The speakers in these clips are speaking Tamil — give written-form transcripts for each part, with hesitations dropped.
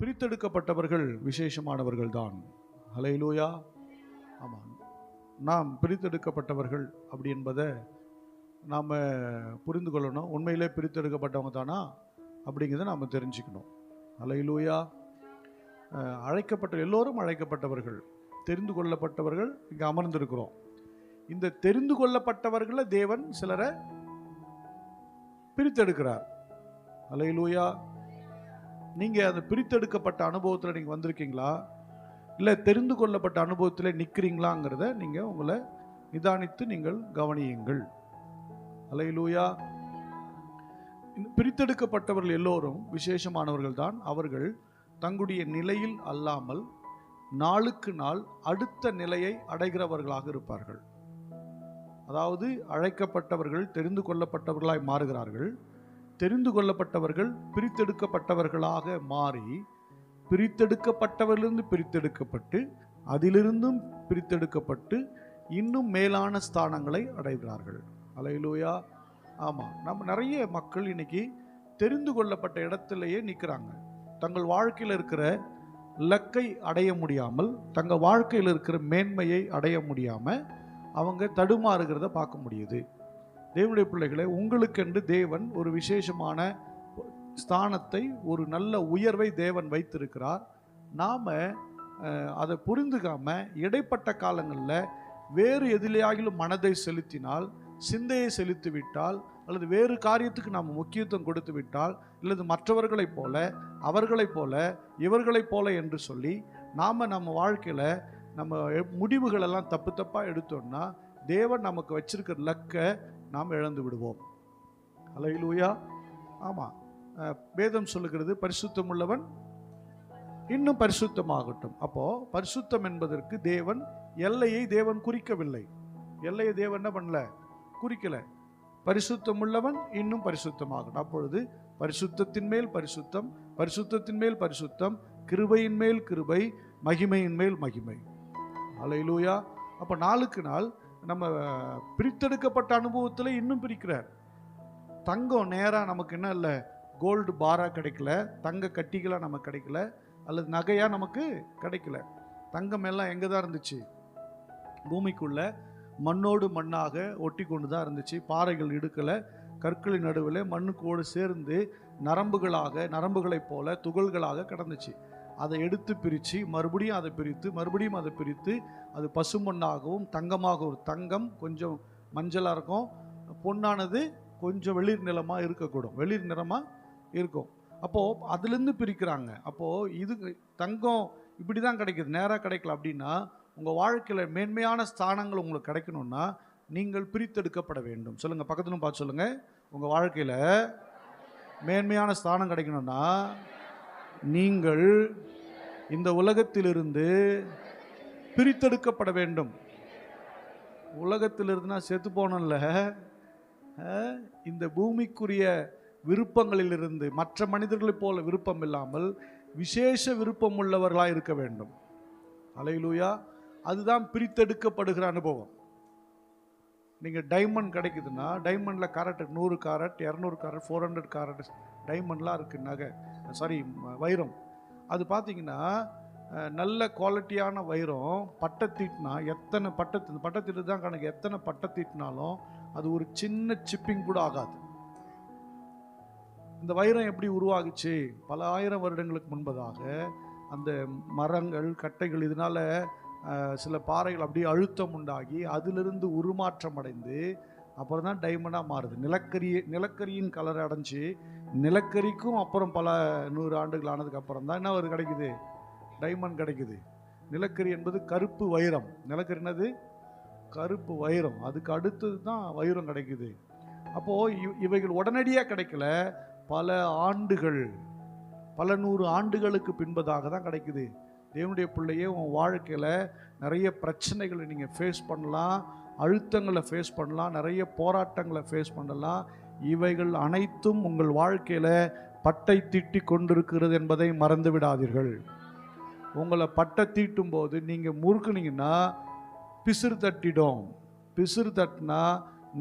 பிரித்தெடுக்கப்பட்டவர்கள் விசேஷமானவர்கள் தான். ஹல்லேலூயா. ஆமாம், நாம் பிரித்தெடுக்கப்பட்டவர்கள் அப்படி என்பதை நாம் புரிந்து கொள்ளணும். உண்மையிலே பிரித்தெடுக்கப்பட்டவங்க தானா அப்படிங்கிறத நாம் தெரிஞ்சுக்கணும். ஹல்லேலூயா. எல்லோரும் அழைக்கப்பட்டவர்கள், தெரிந்து கொள்ளப்பட்டவர்கள். இங்கே அமர்ந்திருக்கிறோம். இந்த தெரிந்து கொள்ளப்பட்டவர்களை தேவன் சிலரை பிரித்தெடுக்கிறார். ஹல்லேலூயா. நீங்கள் அந்த பிரித்தெடுக்கப்பட்ட அனுபவத்தில் நீங்கள் வந்திருக்கீங்களா, இல்லை தெரிந்து கொள்ளப்பட்ட அனுபவத்தில் நிற்கிறீங்களாங்கிறத நீங்கள் உங்களை நிதானித்து நீங்கள் கவனியுங்கள். ஹல்லேலூயா. பிரித்தெடுக்கப்பட்டவர்கள் எல்லோரும் விசேஷமானவர்கள் தான். அவர்கள் தங்களுடைய நிலையில் அல்லாமல் நாளுக்கு நாள் அடுத்த நிலையை அடைகிறவர்களாக இருப்பார்கள். அதாவது அழைக்கப்பட்டவர்கள் தெரிந்து கொள்ளப்பட்டவர்களாய் மாறுகிறார்கள். தெரிந்து கொள்ளப்பட்டவர்கள் பிரித்தெடுக்கப்பட்டவர்களாக மாறி, பிரித்தெடுக்கப்பட்டவர்களிருந்து பிரித்தெடுக்கப்பட்டு, அதிலிருந்தும் பிரித்தெடுக்கப்பட்டு இன்னும் மேலான ஸ்தானங்களை அடைகிறார்கள். ஹல்லேலூயா. ஆமாம், நம்ம நிறைய மக்கள் இன்னைக்கு தெரிந்து கொள்ளப்பட்ட இடத்திலேயே நிற்கிறாங்க. தங்கள் வாழ்க்கையில் இருக்கிற இலக்கை அடைய முடியாமல், தங்கள் வாழ்க்கையில் இருக்கிற மேன்மையை அடைய முடியாமல் அவங்க தடுமாறுகிறத பார்க்க முடியுது. தேவனுடைய பிள்ளைகளை, உங்களுக்கென்று தேவன் ஒரு விசேஷமான ஸ்தானத்தை, ஒரு நல்ல உயர்வை தேவன் வைத்திருக்கிறார். நாம் அதை புரிந்துக்காமல் இடைப்பட்ட காலங்களில் வேறு எதிலேயாகிலும் மனதை செலுத்தினால், சிந்தையை செலுத்திவிட்டால், அல்லது வேறு காரியத்துக்கு நாம் முக்கியத்துவம் கொடுத்து விட்டால், அல்லது மற்றவர்களைப் போல, அவர்களைப் போல, இவர்களைப் போல என்று சொல்லி நாம் நம்ம வாழ்க்கையில் நம்ம முடிவுகளெல்லாம் தப்பு தப்பாக எடுத்தோம்னா தேவன் நமக்கு வச்சிருக்கிற லக்கை நாம் இழந்து விடுவோம். ஹல்லேலூயா. ஆமாம், வேதம் சொல்லுகிறது, பரிசுத்தம் உள்ளவன் இன்னும் பரிசுத்தமாகட்டும். அப்போது பரிசுத்தம் என்பதற்கு எல்லையை தேவன் குறிக்கவில்லை. எல்லையை தேவன் என்ன பண்ணல, குறிக்கலை. பரிசுத்தம் உள்ளவன் இன்னும் பரிசுத்தமாகட்டும். அப்பொழுது பரிசுத்தத்தின் மேல் பரிசுத்தம், பரிசுத்தத்தின் மேல் பரிசுத்தம், கிருபையின் மேல் கிருபை, மகிமையின் மேல் மகிமை. ஹல்லேலூயா. அப்போ நாளுக்கு நாள் நம்ம பிரித்தெடுக்கப்பட்ட அனுபவத்தில் இன்னும் பிரிக்கிறார். தங்கம் நேராக நமக்கு என்ன இல்லை, கோல்டு பாராக கிடைக்கல, தங்க கட்டிகளாக நமக்கு கிடைக்கல, அல்லது நகையாக நமக்கு கிடைக்கல. தங்கம் எல்லாம் எங்கே தான் இருந்துச்சு, பூமிக்குள்ள மண்ணோடு மண்ணாக ஒட்டி கொண்டு தான் இருந்துச்சு. பாறைகள் இடுக்கலை, கற்களின் நடுவில் மண்ணுக்கோடு சேர்ந்து நரம்புகளைப் போல துகள்களாக கிடந்துச்சு. அதை எடுத்து பிரித்து மறுபடியும் அதை பிரித்து மறுபடியும் அதை பிரித்து அது பசுமண்ணாகவும் தங்கமாகவும், தங்கம் கொஞ்சம் மஞ்சளாக இருக்கும், பொன்னானது கொஞ்சம் வெளிர் நிறமாக இருக்கக்கூடும், வெளிர் நிறமாக இருக்கும். அப்போது அதுலேருந்து பிரிக்கிறாங்க. அப்போது இது தங்கம் இப்படி தான் கிடைக்கிது, நேராக கிடைக்கல. அப்படின்னா உங்கள் வாழ்க்கையில் மேன்மையான ஸ்தானங்கள் உங்களுக்கு கிடைக்கணும்னா நீங்கள் பிரித்தெடுக்கப்பட வேண்டும். சொல்லுங்கள், பக்கத்துலையும் பார்த்து சொல்லுங்கள். உங்கள் வாழ்க்கையில் மேன்மையான ஸ்தானம் கிடைக்கணும்னா நீங்கள் இந்த உலகத்திலிருந்து பிரித்தெடுக்கப்பட வேண்டும். உலகத்திலிருந்துனா செத்து போனோம்ல, இந்த பூமிக்குரிய விருப்பங்களிலிருந்து மற்ற மனிதர்களைப் போல விருப்பம் இல்லாமல் விசேஷ விருப்பம் உள்ளவர்களாக இருக்க வேண்டும். ஹல்லேலூயா. அதுதான் பிரித்தெடுக்கப்படுகிற அனுபவம். நீங்கள் டைமண்ட் கிடைக்குதுன்னா, டைமண்டில் கேரட் 100 கேரட், 200 கேரட், 400 கேரட் டைமண்ட்லாம் இருக்குது, நகை, வைரம். அது பார்த்தீங்கன்னா நல்ல குவாலிட்டியான வைரம். பட்டத்தீட்டினா எத்தனை பட்டத்தீட்டு தான் கணக்கு, எத்தனை பட்டத்தீட்டினாலும் அது ஒரு சின்ன சிப்பிங் கூட ஆகாது. இந்த வைரம் எப்படி உருவாகுச்சு? பல ஆயிரம் வருடங்களுக்கு முன்பதாக அந்த மரங்கள், கட்டைகள், இதனால சில பாறைகள் அப்படியே அழுத்தம் உண்டாகி அதிலிருந்து உருமாற்றம் அடைந்து அப்புறம் தான் டைமண்டாக மாறுது. நிலக்கரியின் கலர் அடைஞ்சு நிலக்கரிக்கும் அப்புறம் பல 100 ஆண்டுகள் ஆனதுக்கு அப்புறம் தான் என்ன கிடைக்குது, டைமண்ட் கிடைக்குது. நிலக்கரி என்பது கருப்பு வைரம், நிலக்கரி என்னது கருப்பு வைரம், அதுக்கு அடுத்தது தான் வைரம் கிடைக்குது. அப்போது இவைகள் உடனடியாக கிடைக்கல, பல ஆண்டுகள், பல 100 ஆண்டுகளுக்கு பின்பதாக தான் கிடைக்குது. தேவனுடைய பிள்ளையே, உன் வாழ்க்கையில் நிறைய பிரச்சனைகளை நீங்கள் ஃபேஸ் பண்ணலாம், அழுத்தங்களை ஃபேஸ் பண்ணலாம், நிறைய போராட்டங்களை ஃபேஸ் பண்ணலாம். இவைகள் அனைத்தும் உங்கள் வாழ்க்கையில் பட்டை தீட்டி கொண்டிருக்கிறது என்பதை மறந்து விடாதீர்கள். உங்களை பட்டை தீட்டும் போது நீங்கள் முறுக்குனீங்கன்னா பிசுறு தட்டிடும். பிசுறு தட்டினா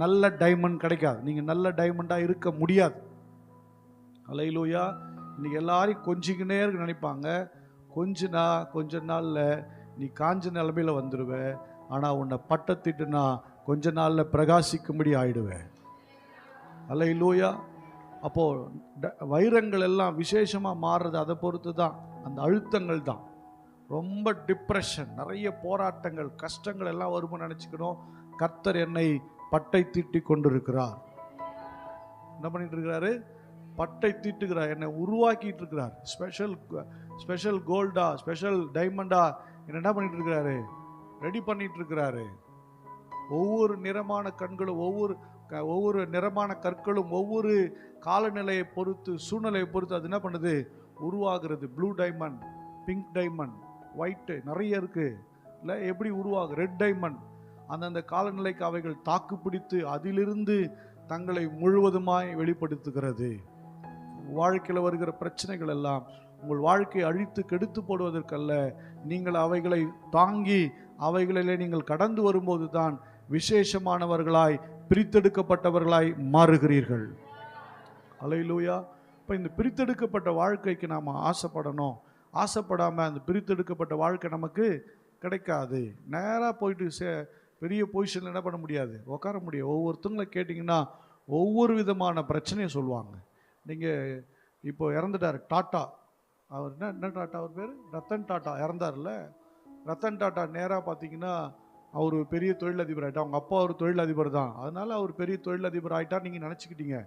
நல்ல டைமண்ட் கிடைக்காது, நீங்கள் நல்ல டைமண்டாக இருக்க முடியாது. ஹல்லேலூயா. இன்னைக்கு எல்லாரையும் கொஞ்சிக்கினே இருக்க நினைப்பாங்க. கொஞ்ச நாளில் நீ காஞ்ச நிலைமையில் வந்துடுவ. ஆனால் உன்னை பட்டத்திட்டுனா கொஞ்ச நாளில் பிரகாசிக்கும்படி ஆயிடுவேன். அல்லேலூயா. அப்போது வைரங்கள் எல்லாம் விசேஷமாக மாறுறது அதை பொறுத்து தான், அந்த அழுத்தங்கள் தான். ரொம்ப டிப்ரெஷன், நிறைய போராட்டங்கள், கஷ்டங்கள் எல்லாம் வரும்னு நினச்சிக்கணும். கர்த்தர் என்னை பட்டை தீட்டி கொண்டிருக்கிறார். என்ன பண்ணிட்டு இருக்கிறாரு? பட்டை தீட்டுகிறார், என்னை உருவாக்கிட்டு இருக்கிறார். ஸ்பெஷல் கோல்டா, ஸ்பெஷல் டைமண்டா என்ன பண்ணிட்டு இருக்கிறாரு? ரெடி பண்ணிட்டு இருக்கிறாரு. ஒவ்வொரு நிறமான கண்களும், ஒவ்வொரு நிறமான கற்களும் ஒவ்வொரு காலநிலையை பொறுத்து, சூழ்நிலையை பொறுத்து அது என்ன பண்ணுது? உருவாகிறது. Blue diamond, pink diamond, white நிறைய இருக்கு இல்லை? எப்படி உருவாகு? Red diamond. அந்தந்த காலநிலைக்கு அவைகள் தாக்கு பிடித்து அதிலிருந்து தங்களை முழுவதுமாய் வெளிப்படுத்துகிறது. வாழ்க்கையில் வருகிற பிரச்சனைகள் எல்லாம் உங்கள் வாழ்க்கையை அழித்து கெடுத்து போடுவதற்கல்ல, நீங்கள் அவைகளை தாங்கி அவைகளிலே நீங்கள் கடந்து வரும்போது தான் விசேஷமானவர்களாய், பிரித்தெடுக்கப்பட்டவர்களாய் மாறுகிறீர்கள். அல்லேலூயா. இப்போ இந்த பிரித்தெடுக்கப்பட்ட வாழ்க்கைக்கு நாம் ஆசைப்படணும். ஆசைப்படாமல் அந்த பிரித்தெடுக்கப்பட்ட வாழ்க்கை நமக்கு கிடைக்காது. நேராக போயிட்டு பெரிய பொசிஷனில் என்ன பண்ண முடியாது, உட்கார முடியாது. ஒவ்வொருத்தங்களை கேட்டிங்கன்னா ஒவ்வொரு விதமான பிரச்சனையை சொல்லுவாங்க. நீங்கள் இப்போ இறந்துட்டார் டாட்டா, அவர் என்ன டாட்டா, அவர் பேர் ரத்தன் டாட்டா, இறந்தார்ல. ரத்தன் டாட்டா நேராக பார்த்தீங்கன்னா அவர் பெரிய தொழிலதிபர் ஆகிட்டார். அவங்க அப்பா ஒரு தொழிலதிபர் தான், அதனால் அவர் பெரிய தொழிலதிபர் ஆகிட்டார் நீங்கள் நினச்சிக்கிட்டீங்க.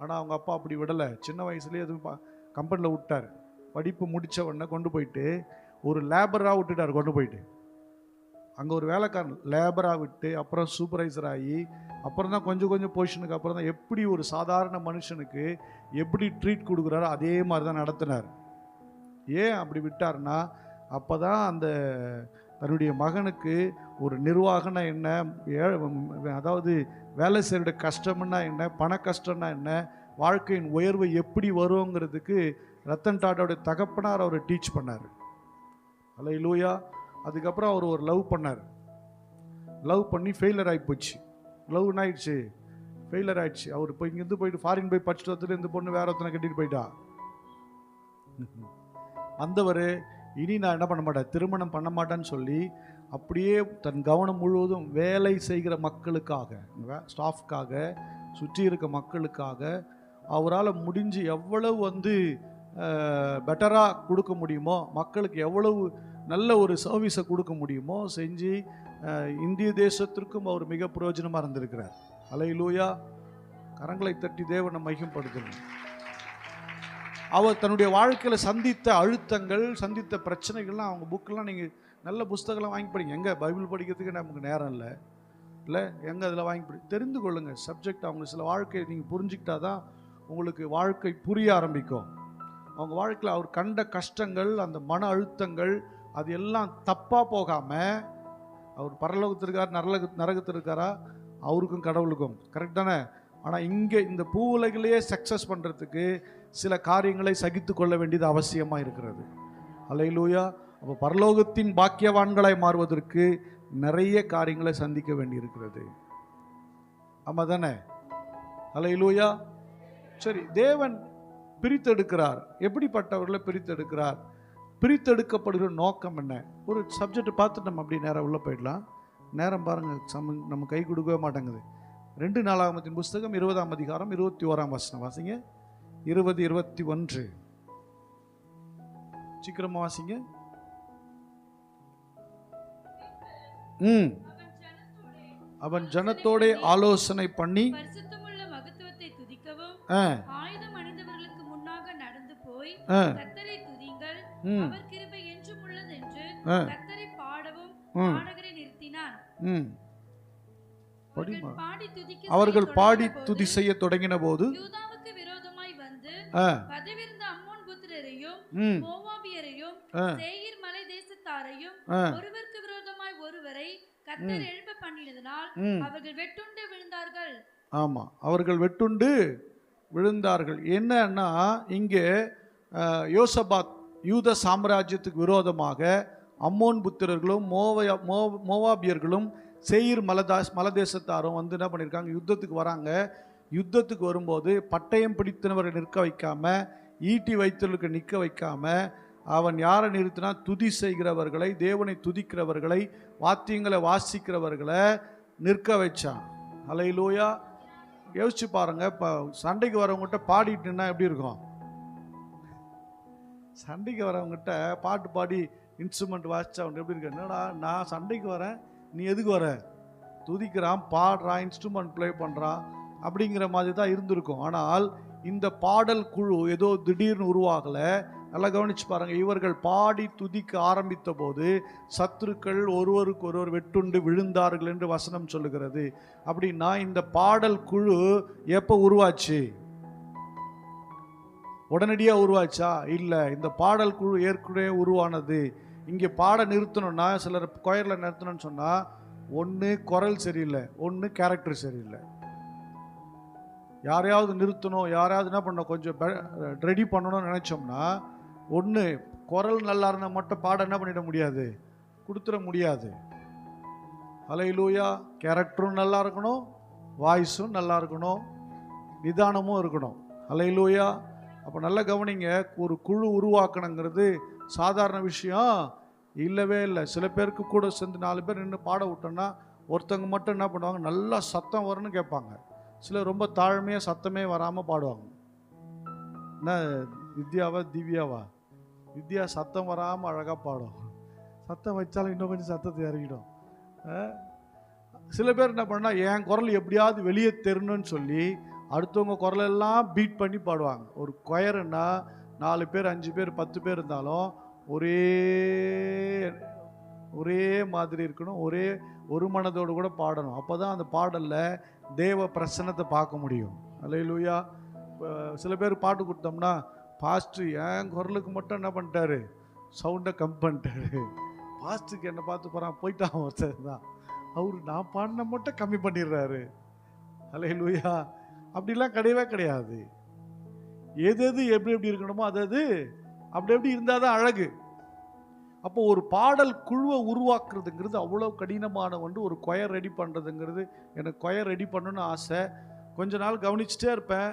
ஆனால் அவங்க அப்பா அப்படி விடலை. சின்ன வயசுலேயே எதுவும் கம்பெனியில் விட்டார். படிப்பு முடித்த உடனே கொண்டு போயிட்டு ஒரு லேபராக விட்டுட்டார். கொண்டு போயிட்டு அங்கே ஒரு வேலைக்காரன் லேபராக விட்டு அப்புறம் சூப்பர்வைசர் ஆகி அப்புறம் தான் கொஞ்சம் பொசிஷனுக்கு அப்புறம் தான் எப்படி ஒரு சாதாரண மனுஷனுக்கு எப்படி ட்ரீட் கொடுக்குறாரோ அதே மாதிரி தான் நடத்தினார். ஏன் அப்படி விட்டார்னா, அப்போ தான் அந்த தன்னுடைய மகனுக்கு ஒரு நிர்வாகம்னா என்ன, அதாவது வேலை செய்கிற கஷ்டம்னா என்ன, பண கஷ்டம்னா என்ன, வாழ்க்கையின் உயர்வு எப்படி வருங்கிறதுக்கு ரத்தன் டாட்டாவுடைய தகப்பனார் அவரை டீச் பண்ணார். அல்லேலூயா. அதுக்கப்புறம் அவர் ஒரு லவ் பண்ணார். லவ் பண்ணி ஃபெயிலர் ஆகி போச்சு. லவ் ஆயிடுச்சு, ஃபெயிலர் ஆயிடுச்சு. அவர் இப்போ இங்கேருந்து போயிட்டு ஃபாரின் போய் படிச்சுட்டு வந்துட்டு இந்த பொண்ணு வேற ஒருத்தனை கட்டிட்டு போயிட்டா. வந்தவர் இனி நான் என்ன பண்ண மாட்டேன், திருமணம் பண்ண மாட்டேன்னு சொல்லி அப்படியே தன் கவனம் முழுவதும் வேலை செய்கிற மக்களுக்காக, ஸ்டாஃப்காக, சுற்றி இருக்க மக்களுக்காக அவரால் முடிஞ்சு எவ்வளவு பெட்டராக கொடுக்க முடியுமோ, மக்களுக்கு எவ்வளவு நல்ல ஒரு சர்வீஸை கொடுக்க முடியுமோ செஞ்சு இந்திய தேசத்திற்கும் அவர் மிக பிரயோஜனமாக இருந்திருக்கிறார். அல்லேலூயா. கரங்களை தட்டி தேவனை மகிமைப்படுத்தணும். அவர் தன்னுடைய வாழ்க்கையில் சந்தித்த அழுத்தங்கள், சந்தித்த பிரச்சனைகள்லாம் அவங்க புக்கெல்லாம் நீங்கள் நல்ல புஸ்தகம்லாம் வாங்கி படிங்க. எங்கே பைபிள் படிக்கிறதுக்கு நமக்கு நேரம் இல்லை எங்கே அதில் வாங்கி தெரிந்து கொள்ளுங்கள் சப்ஜெக்ட். அவங்க சில வாழ்க்கையை நீங்கள் புரிஞ்சுக்கிட்டா தான் உங்களுக்கு வாழ்க்கை புரிய ஆரம்பிக்கும். அவங்க வாழ்க்கையில் அவர் கண்ட கஷ்டங்கள், அந்த மன அழுத்தங்கள், அது எல்லாம் தப்பாக போகாமல், அவர் பரலோகத்திற்கார் நரகத்திற்காரா, அவருக்கும் கடவுளுக்கும் கரெக்ட் தானே. ஆனால் இங்கே இந்த பூவுலகிலேயே சக்ஸஸ் பண்ணுறதுக்கு சில காரியங்களை சகித்து கொள்ள வேண்டியது அவசியமாக இருக்கிறது. அல்லேலூயா. அப்போ பரலோகத்தின் பாக்கியவான்களாய் மாறுவதற்கு நிறைய காரியங்களை சந்திக்க வேண்டி இருக்கிறது. ஆமாம் தானே. அல்லேலூயா. சரி, தேவன் பிரித்தெடுக்கிறார். எப்படிப்பட்டவர்களை பிரித்தெடுக்கிறார்? பிரித்தெடுக்கப்படுகிற நோக்கம் என்ன? ஒரு சப்ஜெக்ட் பார்த்துட்டு நம்ம அப்படி நேரம் உள்ளே போயிடலாம். நேரம் பாருங்கள், நம்ம கை கொடுக்கவே மாட்டேங்குது. 2 நாளாகமத்தின் புஸ்தகம் 20ஆம் அதிகாரம் 21ஆம் வசனம் வாசிங்க. 20, 21 சீக்கிரமா வாசிங்க. அவன் ஜனத்தோட ஆலோசனை பண்ணி பரிசுத்தமுள்ள மகத்துவத்தை துதிக்கவும், ஆயுதம் அணிந்தவர்களுக்கு முன்னாக நடந்து போய் கர்த்தரை துதிங்கள், அவர் கிருபை என்றும் உள்ளது என்று கர்த்தரை பாடவும் பாடகரை நிறுத்தினான். அவர்கள் பாடி துதி செய்ய தொடங்கின போது யூதாவுக்கு விரோதமாய் வந்து பதவியிருந்த அம்மோன் புத்திரரையும் மோவாபியரையும் சேயீர் மலை தேசத்தாரையும் ஒருவருக்கு விரோதமாய் ஒருவரை கர்த்தர் எழுப்ப பண்ணினதினால் அவர்கள் வெட்டுண்டு விழுந்தார்கள். ஆமா, அவர்கள் வெட்டுண்டு விழுந்தார்கள். என்னன்னா, இங்கே யோசபாத் யூத சாம்ராஜ்யத்துக்கு விரோதமாக அம்மோன் புத்திரர்களும் மோவாபியர்களும் சேயீர் மலதேசத்தாரும் என்ன பண்ணியிருக்காங்க, யுத்தத்துக்கு வராங்க. யுத்தத்துக்கு வரும்போது பட்டயம் பிடித்தவரை நிற்க வைக்காம ஈட்டி வைத்தலுக்கு நிற்க வைக்காம அவன் யாரை நிறுத்தினா, துதி செய்கிறவர்களை, தேவனை துதிக்கிறவர்களை, வாத்தியங்களை வாசிக்கிறவர்களை நிற்க வச்சான். அல்லேலூயா. யோசிச்சு பாருங்க, இப்போ சண்டைக்கு வரவங்ககிட்ட பாடிட்டுன்னா எப்படி இருக்கும்? சண்டைக்கு வரவங்ககிட்ட பாட்டு பாடி இன்ஸ்ட்ருமெண்ட் வாசிச்சா அவங்க எப்படி இருக்கு? என்னடா நான் சண்டைக்கு வரேன், நீ எதுக்கு வர? துதிக்கிறான், பாடுறான், இன்ஸ்ட்ருமெண்ட் ப்ளே பண்ணுறான், அப்படிங்கிற மாதிரி தான் இருந்திருக்கும். ஆனால் இந்த பாடல் குழு ஏதோ திடீர்னு உருவாகலை. நல்லா கவனிச்சு பாருங்க. இவர்கள் பாடி துதிக்க ஆரம்பித்த போது சத்துருக்கள் ஒருவருக்கு ஒருவர் வெட்டுண்டு விழுந்தார்கள் என்று வசனம் சொல்லுகிறது. அப்படின்னா இந்த பாடல் குழு எப்போ உருவாச்சு? உடனடியாக உருவாச்சா? இல்லை. இந்த பாடல் குழு ஏற்கனவே உருவானது. இங்கே பாட நிறுத்தணும்னா, சிலர் கொயரில் நிறுத்தணும்னு சொன்னால், ஒன்று குரல் சரியில்லை, ஒன்று கேரக்டர் சரியில்லை. யாரையாவது நிறுத்தணும், யாரையாவது என்ன பண்ணணும், கொஞ்சம் ரெடி பண்ணணும்னு நினச்சோம்னா, ஒன்று குரல் நல்லா இருந்தால் மட்டும் பாட என்ன பண்ணிட முடியாது, கொடுத்துட முடியாது. அல்லேலூயா. கேரக்டரும் நல்லா இருக்கணும், வாய்ஸும் நல்லா இருக்கணும், நிதானமும் இருக்கணும். அல்லேலூயா. அப்போ நல்லா கவனிங்க, ஒரு குழு உருவாக்கணுங்கிறது சாதாரண விஷயம் இல்லவே இல்லை. சில பேருக்கு கூட சேர்ந்து 4 பேர் நின்று பாட விட்டோன்னா ஒருத்தவங்க மட்டும் என்ன பண்ணுவாங்க, நல்லா சத்தம் வரும்னு கேட்பாங்க. சிலர் ரொம்ப தாழ்மையாக சத்தமே வராமல் பாடுவாங்க. என்ன வித்யாவா திவ்யாவா? வித்யா சத்தம் வராமல் அழகாக பாடும், சத்தம் வச்சாலும் இன்னும் கொஞ்சம் சத்தத்தை இறங்கிடும். சில பேர் என்ன பண்ணால், என் குரல் எப்படியாவது வெளியே தெரியணும்னு சொல்லி அடுத்தவங்க குரலெல்லாம் பீட் பண்ணி பாடுவாங்க. ஒரு கொயருன்னா 4 பேர் 5 பேர் 10 பேர் இருந்தாலும் ஒரே மாதிரி இருக்கணும், ஒரு மனதோடு கூட பாடணும். அப்போ தான் அந்த பாடலில் தேவ பிரசன்னத்தை பார்க்க முடியும். அல்லேலூயா. சில பேர் பாட்டு கொடுத்தோம்னா, பாஸ்டர் என் குரலுக்கு மட்டும் என்ன பண்ணிட்டாரு, சவுண்டை கம் பண்ணிட்டாரு. பாஸ்டருக்கு என்னை பார்த்து போகிறான், போயிட்டான் ஒருத்தர் தான், அவர் நான் பாடின மட்டும் கம்மி பண்ணிடுறாரு. அல்லேலூயா. அப்படிலாம் கிடையவே கிடையாது. எது எப்படி எப்படி இருக்கணுமோ அது அப்படி இருந்தால் தான் அழகு. அப்போ ஒரு பாடல் குழுவை உருவாக்குறதுங்கிறது அவ்வளோ கடினமான ஒன்று. ஒரு கொயர் ரெடி பண்ணுறதுங்கிறது, எனக்கு கொயர் ரெடி பண்ணணும்னு ஆசை. கொஞ்ச நாள் கவனிச்சுட்டே இருப்பேன்.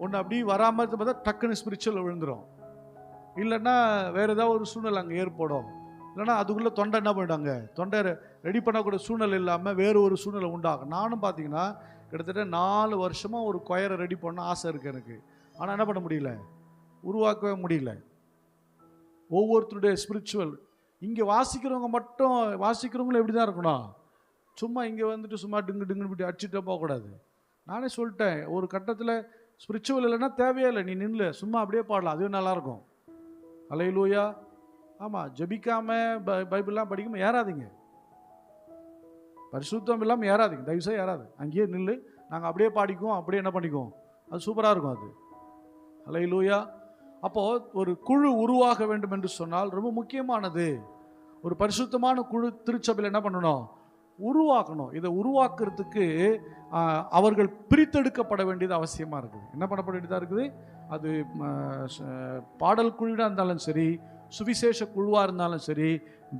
ஒன்று அப்படி வராமல் இருக்க பார்த்தா டக்குன்னு ஸ்பிரிச்சுவல் விழுந்துடும். இல்லைன்னா வேறு ஏதாவது ஒரு சூழ்நிலை அங்கே ஏற்படும். இல்லைன்னா அதுக்குள்ளே தொண்டை என்ன பண்ணிட்டாங்க, தொண்டை ரெடி பண்ணக்கூடிய சூழ்நிலை இல்லாமல் வேறு ஒரு சூழ்நிலை உண்டாகும். நானும் பார்த்தீங்கன்னா கிட்டத்தட்ட 4 வருஷமாக ஒரு கொயரை ரெடி பண்ண ஆசை இருக்குது எனக்கு. ஆனால் என்ன பண்ண முடியல, உருவாக்கவே முடியல. ஒவ்வொருத்தருடைய ஸ்பிரிச்சுவல் இங்கே வாசிக்கிறவங்களும் எப்படி தான் இருக்கணும், சும்மா இங்கே வந்துட்டு சும்மா டிங்கு இப்படி அடிச்சுட்டே போகக்கூடாது. நானே சொல்லிட்டேன், ஒரு கட்டத்தில் ஸ்பிரிச்சுவல் இல்லைன்னா தேவையே இல்லை, நீ நின்று சும்மா அப்படியே பாடலாம், அதுவும் நல்லாயிருக்கும். அல்லேலூயா. ஆமாம், ஜெபிக்காமல் பைபிள்லாம் படிக்காமல் ஏறாதீங்க, பரிசுத்தம் இல்லாமல் ஏறாதீங்க, தயவுசெய்து ஏறாது. அங்கேயே நில்லு, நாங்கள் அப்படியே பாடிக்குவோம், அப்படியே என்ன பண்ணிக்குவோம், அது சூப்பராக இருக்கும் அது. அல்லேலூயா. அப்போது ஒரு குழு உருவாக வேண்டும் என்று சொன்னால் ரொம்ப முக்கியமானது, ஒரு பரிசுத்தமான குழு திருச்சபையில் என்ன பண்ணணும், உருவாக்கணும். இதை உருவாக்குறதுக்கு அவர்கள் பிரித்தெடுக்கப்பட வேண்டியது அவசியமாக இருக்குது. என்ன பண்ணப்பட வேண்டியதாக இருக்குது, அது பாடல் குழுவாக இருந்தாலும் சரி, சுவிசேஷ குழுவாக இருந்தாலும் சரி,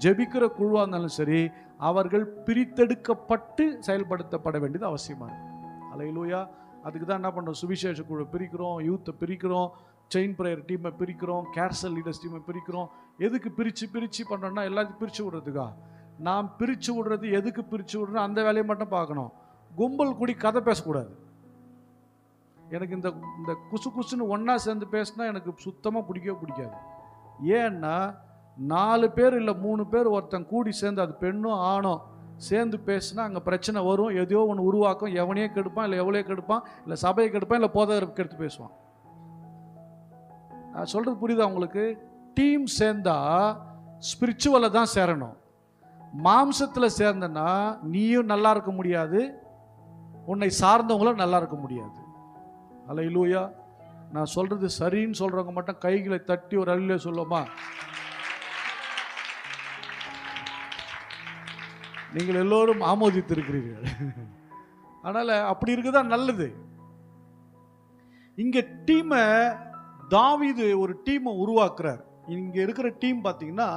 ஜெபிக்கிற குழுவாக இருந்தாலும் சரி, அவர்கள் பிரித்தெடுக்கப்பட்டு செயல்படுத்தப்பட வேண்டியது அவசியமாக இருக்குது. அல்லேலூயா. அதுக்கு தான் என்ன பண்ணுறோம், சுவிசேஷ குழு பிரிக்கிறோம், யூத்தை பிரிக்கிறோம், செயின் ப்ரேயர் டீமை பிரிக்கிறோம், கேர்சல் லீடர்ஸ் டீமை பிரிக்கிறோம். எதுக்கு பிரித்து பண்ணுறோன்னா, எல்லாத்தையும் பிரித்து விடுறதுக்கா? நாம் பிரித்து விடுறது எதுக்கு பிரித்து விடுறோம், அந்த வேலையை மட்டும் பார்க்கணும். கும்பல் கூடி கதை பேசக்கூடாது. எனக்கு இந்த குசுன்னு ஒன்றா சேர்ந்து பேசினா எனக்கு சுத்தமாக பிடிக்காது. ஏன்னா 4 பேர் இல்லை 3 பேர் ஒருத்தன் கூடி சேர்ந்து, அது பெண்ணும் ஆணும் சேர்ந்து பேசினா அங்கே பிரச்சனை வரும். எதையோ ஒன்று உருவாக்கும், எவனையே கெடுப்பான், இல்லை எவ்வளோ கெடுப்பான், இல்லை சபையை கெடுப்பான், இல்லை போதகரை கெடுத்து பேசுவான். நான் சொல்கிறது புரியுதா உங்களுக்கு? டீம் சேர்ந்தா ஸ்பிரிச்சுவலை தான் சேரணும். மாம்சத்தில் சேர்ந்தனா நீயும் நல்லா இருக்க முடியாது, உன்னை சார்ந்தவங்களும் நல்லா இருக்க முடியாது. அல்லேலூயா. நான் சொல்கிறது சரின்னு சொல்கிறவங்க மட்டும் கைகளை தட்டி ஒரு அல்லேலூயா சொல்லுமா? நீங்கள் எல்லோரும் ஆமோதித்திருக்கிறீர்கள். அதனால் அப்படி இருக்குதான் நல்லது. இங்கே டீமை தாவீது ஒரு டீமை உருவாக்குறார். இங்கே இருக்கிற டீம் பார்த்தீங்கன்னா,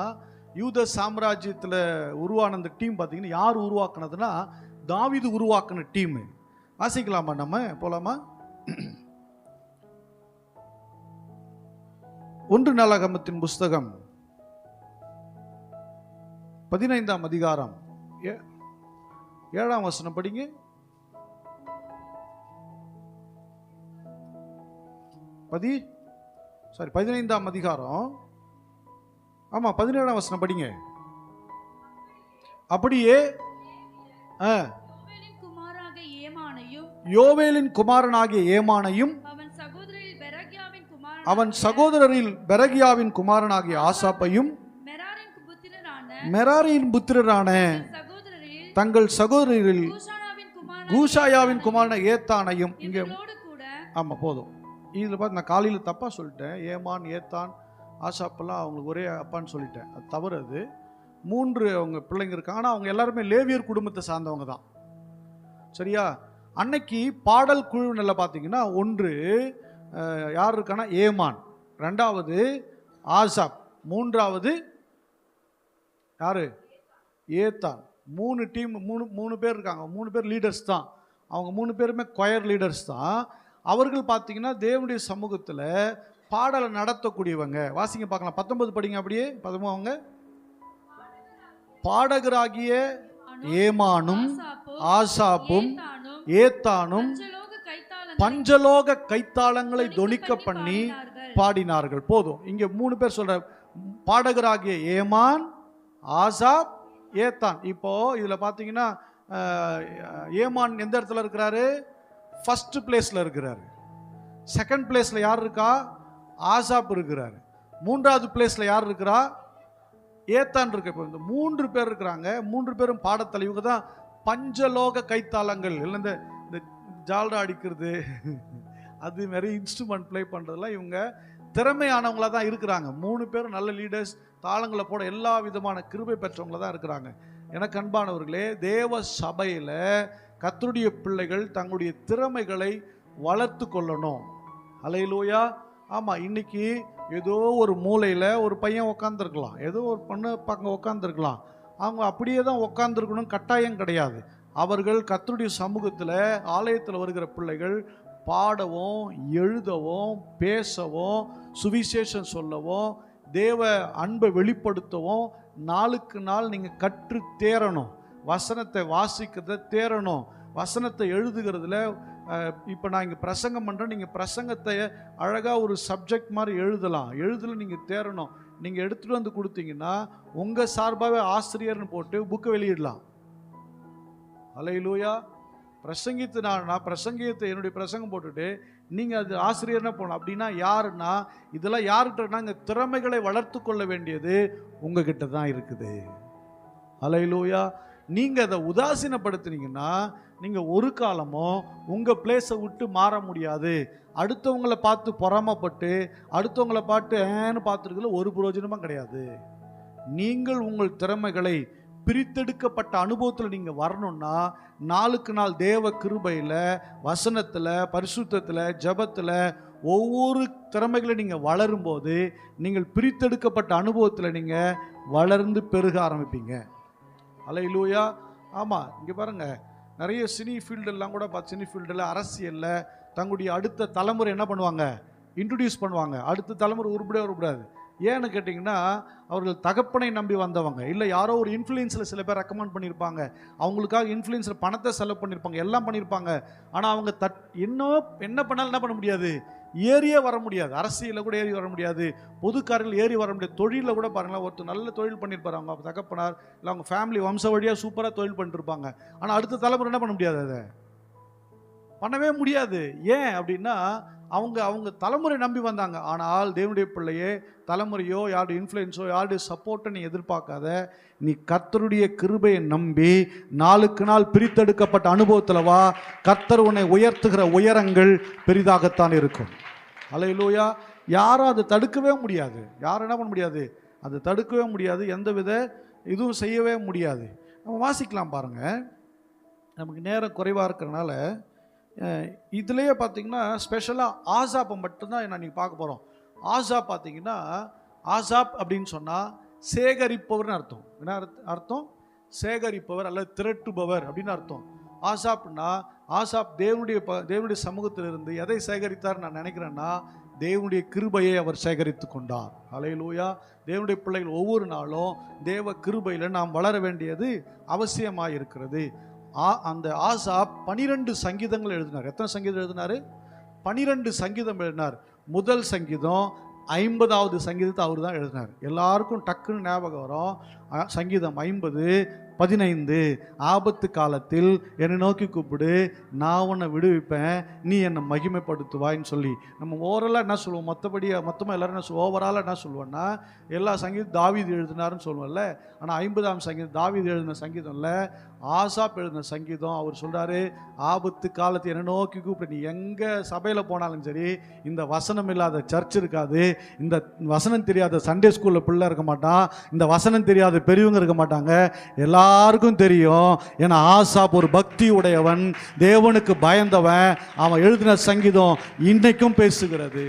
யூத சாம்ராஜ்யத்தில் உருவான அந்த டீம் பார்த்தீங்கன்னா யார் உருவாக்குனதுன்னா தாவீது உருவாக்குன டீமு. வாசிக்கலாமா, நம்ம போலாமா? ஒன்று நாளாகமத்தின் புஸ்தகம் 15ஆம் அதிகாரம் 7ஆம் வசனம் படிங்க. பதி 15ஆம் அதிகாரம், ஆமா 17ஆம் வசனம் படிங்க. அப்படியே யோவேலின் குமாரனாகிய ஏமானையும் அவன் சகோதரரில் பெரகியாவின் குமாரனாகிய ஆசாப்பையும் மெராரியின் புத்திரரான தங்கள் சகோதரரில் கூஷாயாவின் குமாரன ஏத்தானையும். இங்க ஆமா போதும். இதுல பார்த்து நான் காலையில் தப்பா சொல்லிட்டேன். ஏமான் ஏத்தான் ஆசாப்பெல்லாம் அவங்களுக்கு ஒரே அப்பான்னு சொல்லிட்டேன். அது தவறு. அது 3 அவங்க பிள்ளைங்க இருக்காங்க. ஆனால் அவங்க எல்லாருமே லேவியர் குடும்பத்தை சார்ந்தவங்க தான். சரியா? அன்னைக்கு பாடல் குழுவினில் பார்த்தீங்கன்னா 1 யார் இருக்கான்னா ஏமான், 2வது ஆசாப், 3வது யாரு ஏத்தான். 3 டீம், 3 பேர் இருக்காங்க. 3 பேர் லீடர்ஸ் தான். அவங்க 3 பேருமே கொயர் லீடர்ஸ் தான். அவர்கள் பார்த்தீங்கன்னா தேவனுடைய சமூகத்தில் பாடலை நடத்தக்கூடியவங்க. வாசிங்க பார்க்கலாம். 19 படிங்க. அப்படியே 13 அவங்க பாடகராகிய ஏமானும் ஆசாப்பும் ஏத்தானும் பஞ்சலோக கைத்தாளங்களை தொனிக்க பண்ணி பாடினார்கள். போதும். இங்க 3 பேர் சொல்ற, பாடகராகிய ஏமான், ஆசாப், ஏத்தான். இப்போ இதுல பாத்தீங்கன்னா ஏமான் எந்த இடத்துல இருக்கிறாரு? ஃபர்ஸ்ட் பிளேஸ்ல இருக்கிறாரு. செகண்ட் பிளேஸ்ல யார் இருக்கா? ஆசாப் இருக்கிறாரு. 3வது பிளேஸ்ல யார் இருக்கிறா? ஏத்தான் இருக்கு. இப்போ இந்த 3 பேர் இருக்கிறாங்க. 3 பேரும் பாடத்தலை. இவங்க தான் பஞ்சலோக கைத்தாளங்கள். இல்லை இந்த ஜால்ரா அடிக்கிறது அது மாதிரி இன்ஸ்ட்ருமெண்ட் ப்ளே பண்ணுறதுலாம் இவங்க திறமையானவங்களா தான் இருக்கிறாங்க. 3 பேரும் நல்ல லீடர்ஸ், தாளங்களை போட எல்லா விதமான கிருபை பெற்றவங்கள தான் இருக்கிறாங்க. எனக்கு அன்பானவர்களே, தேவ சபையில் கர்த்தருடைய பிள்ளைகள் தங்களுடைய திறமைகளை வளர்த்து கொள்ளணும். அல்லேலூயா. ஆமாம், இன்னைக்கு ஏதோ ஒரு மூலையில் ஒரு பையன் உக்காந்துருக்கலாம், ஏதோ ஒரு பொண்ணு பக்கம் உக்காந்துருக்கலாம். அவங்க அப்படியே தான் உக்காந்துருக்கணும் கட்டாயம் கிடையாது. அவர்கள் கர்த்தருடைய சமூகத்தில் ஆலயத்தில் வருகிற பிள்ளைகள் பாடவும் எழுதவும் பேசவும் சுவிசேஷம் சொல்லவும் தேவ அன்பை வெளிப்படுத்தவும் நாளுக்கு நாள் நீங்கள் கற்று தேரணும். வசனத்தை வாசிக்கிறத தேரணும். வசனத்தை எழுதுகிறதுல இப்போ நான் இங்கே பிரசங்கம் பண்ணுறேன். நீங்கள் பிரசங்கத்தை அழகாக ஒரு சப்ஜெக்ட் மாதிரி எழுதலாம். எழுதல நீங்கள் தேரணும். நீங்கள் எடுத்துகிட்டு வந்து கொடுத்தீங்கன்னா உங்கள் சார்பாகவே ஆசிரியர்னு போட்டு புக்கை வெளியிடலாம். அல்லேலூயா. பிரசங்கித்து நான் பிரசங்கியத்தை என்னுடைய பிரசங்கம் போட்டுட்டு நீங்கள் அது ஆசிரியர்னா போகலாம். அப்படின்னா யாருன்னா இதெல்லாம் யாருக்கிட்டனா இங்கே திறமைகளை வளர்த்து கொள்ள வேண்டியது உங்ககிட்ட தான் இருக்குது. அல்லேலூயா. நீங்கள் அதை உதாசீனப்படுத்தினீங்கன்னா நீங்கள் ஒரு காலமும் உங்கள் பிளேஸை விட்டு மாற முடியாது. அடுத்தவங்களை பார்த்து பொறாமப்பட்டு அடுத்தவங்களை பார்த்து ஏன்னு பார்த்துருக்குல ஒரு பிரயோஜனமும் கிடையாது. நீங்கள் உங்கள் திறமைகளை பிரித்தெடுக்கப்பட்ட அனுபவத்தில் நீங்கள் வரணும்னா நாளுக்கு நாள் தேவ கிருபையில், வசனத்தில், பரிசுத்தத்தில், ஜபத்தில் ஒவ்வொரு திறமைகளை நீங்கள் வளரும்போது நீங்கள் பிரித்தெடுக்கப்பட்ட அனுபவத்தில் நீங்கள் வளர்ந்து பெருக ஆரம்பிப்பீங்க. அல்லேலூயா. ஆமாம், இங்கே பாருங்கள், நிறைய சினி ஃபீல்டெல்லாம் கூட சினி ஃபீல்டில் அரசியலில் தங்களுடைய அடுத்த தலைமுறை என்ன பண்ணுவாங்க? இன்ட்ரடியூஸ் பண்ணுவாங்க. அடுத்த தலைமுறை உருப்படாது. ஏன்னு கேட்டிங்கன்னா அவர்கள் தகப்பனை நம்பி வந்தவங்க, இல்லை யாரோ ஒரு இன்ஃப்ளூயன்ஸில் சில பேர் ரெக்கமெண்ட் பண்ணியிருப்பாங்க, அவங்களுக்காக இன்ஃப்ளூயன்ஸில் பணத்தை செலவு பண்ணியிருப்பாங்க, எல்லாம் பண்ணியிருப்பாங்க. ஆனால் அவங்க என்ன பண்ணாலும் என்ன பண்ண முடியாது? ஏறியே வர முடியாது. அரசியலில் கூட ஏறி வர முடியாது. பொதுக்காரில் ஏறி வர முடியாது. தொழிலில் கூட பாருங்களேன், ஒருத்தர் நல்ல தொழில் பண்ணியிருப்பார், அவங்க தகப்பனார் இல்லை அவங்க ஃபேமிலி வம்ச வழியாக சூப்பராக தொழில் பண்ணிட்டுருப்பாங்க. ஆனால் அடுத்த தலைமுறை என்ன பண்ண முடியாது? அதை பண்ணவே முடியாது. ஏன் அப்படின்னா அவங்க தலைமுறை நம்பி வந்தாங்க. ஆனால் தேவனுடைய பிள்ளையே, தலைமுறையோ யாருடைய இன்ஃப்ளூயன்ஸோ யாருடைய சப்போர்ட்டை நீ எதிர்பார்க்காத. நீ கர்த்தருடைய கிருபையை நம்பி நாளுக்கு நாள் பிரித்தெடுக்கப்பட்ட அனுபவத்தில் வா. கர்த்தர் உன்னை உயர்த்துகிற உயரங்கள் பெரிதாகத்தான் இருக்கும். அல்லேலூயா. யாரும் அதை தடுக்கவே முடியாது. யாரும் என்ன பண்ண முடியாது? அதை தடுக்கவே முடியாது. எந்தவித இதுவும் செய்யவே முடியாது. நம்ம வாசிக்கலாம் பாருங்கள். நமக்கு நேரம் குறைவாக இருக்கிறனால இதுலேயே பார்த்தீங்கன்னா ஸ்பெஷலாக ஆசாப்பை மட்டும்தான் நான் நீங்கள் பார்க்க போகிறோம். ஆசாப் பார்த்தீங்கன்னா, ஆசாப் அப்படின்னு சொன்னால் சேகரிப்பவர்னு அர்த்தம். என்ன அர்த்தம்? சேகரிப்பவர் அல்லது திரட்டுபவர் அப்படின்னு அர்த்தம். ஆசாப்னா ஆசாப் தேவனுடைய சமூகத்திலிருந்து எதை சேகரித்தார் நான் நினைக்கிறேன்னா, தேவனுடைய கிருபையை அவர் சேகரித்து கொண்டார். ஹல்லேலூயா. தேவனுடைய பிள்ளைகள் ஒவ்வொரு நாளும் தேவ கிருபையில் நாம் வளர வேண்டியது அவசியமாக இருக்கிறது. அந்த ஆசாப் 12 சங்கீதங்கள் எழுதினார். எத்தனை சங்கீதம் எழுதினார்? 12 சங்கீதம் எழுதினார். முதல் சங்கீதம் 50வது சங்கீதத்தை அவர் தான் எழுதினார். எல்லாருக்கும் டக்குன்னு ஞாபகம் வரும். சங்கீதம் 50:15 ஆபத்து காலத்தில் என்னை நோக்கி கூப்பிடு, நான் உன்னை விடுவிப்பேன், நீ என்னை மகிமைப்படுத்துவாயின்னு சொல்லி நம்ம ஓவராலாக என்ன சொல்லுவோம், மொத்தமாக எல்லோரும் என்ன சொல்லுவோம், ஓவராலாக என்ன சொல்லுவோன்னா எல்லா சங்கீதம் தாவீது எழுதினாருன்னு சொல்லுவோம்ல. ஆனால் 50ஆம் சங்கீதம் தாவீது எழுதின சங்கீதம் இல்லை, ஆசாப் எழுதின சங்கீதம். அவர் சொல்கிறாரு, ஆபத்து காலத்தை என்னை நோக்கி கூப்பிடு. நீ எங்கே சபையில் போனாலும் சரி, இந்த வசனம் இல்லாத சர்ச் இருக்காது, இந்த வசனம் தெரியாத சண்டே ஸ்கூலில் பிள்ளை இருக்க மாட்டான், இந்த வசனம் தெரியாத பெரியவங்க இருக்க மாட்டாங்க. எல்லாருக்கும் தெரியும். ஏன்னா ஆசாப் ஒரு பக்தி உடையவன், தேவனுக்கு பயந்தவன். அவன் எழுதின சங்கீதம் இன்னைக்கும் பேசுகிறது.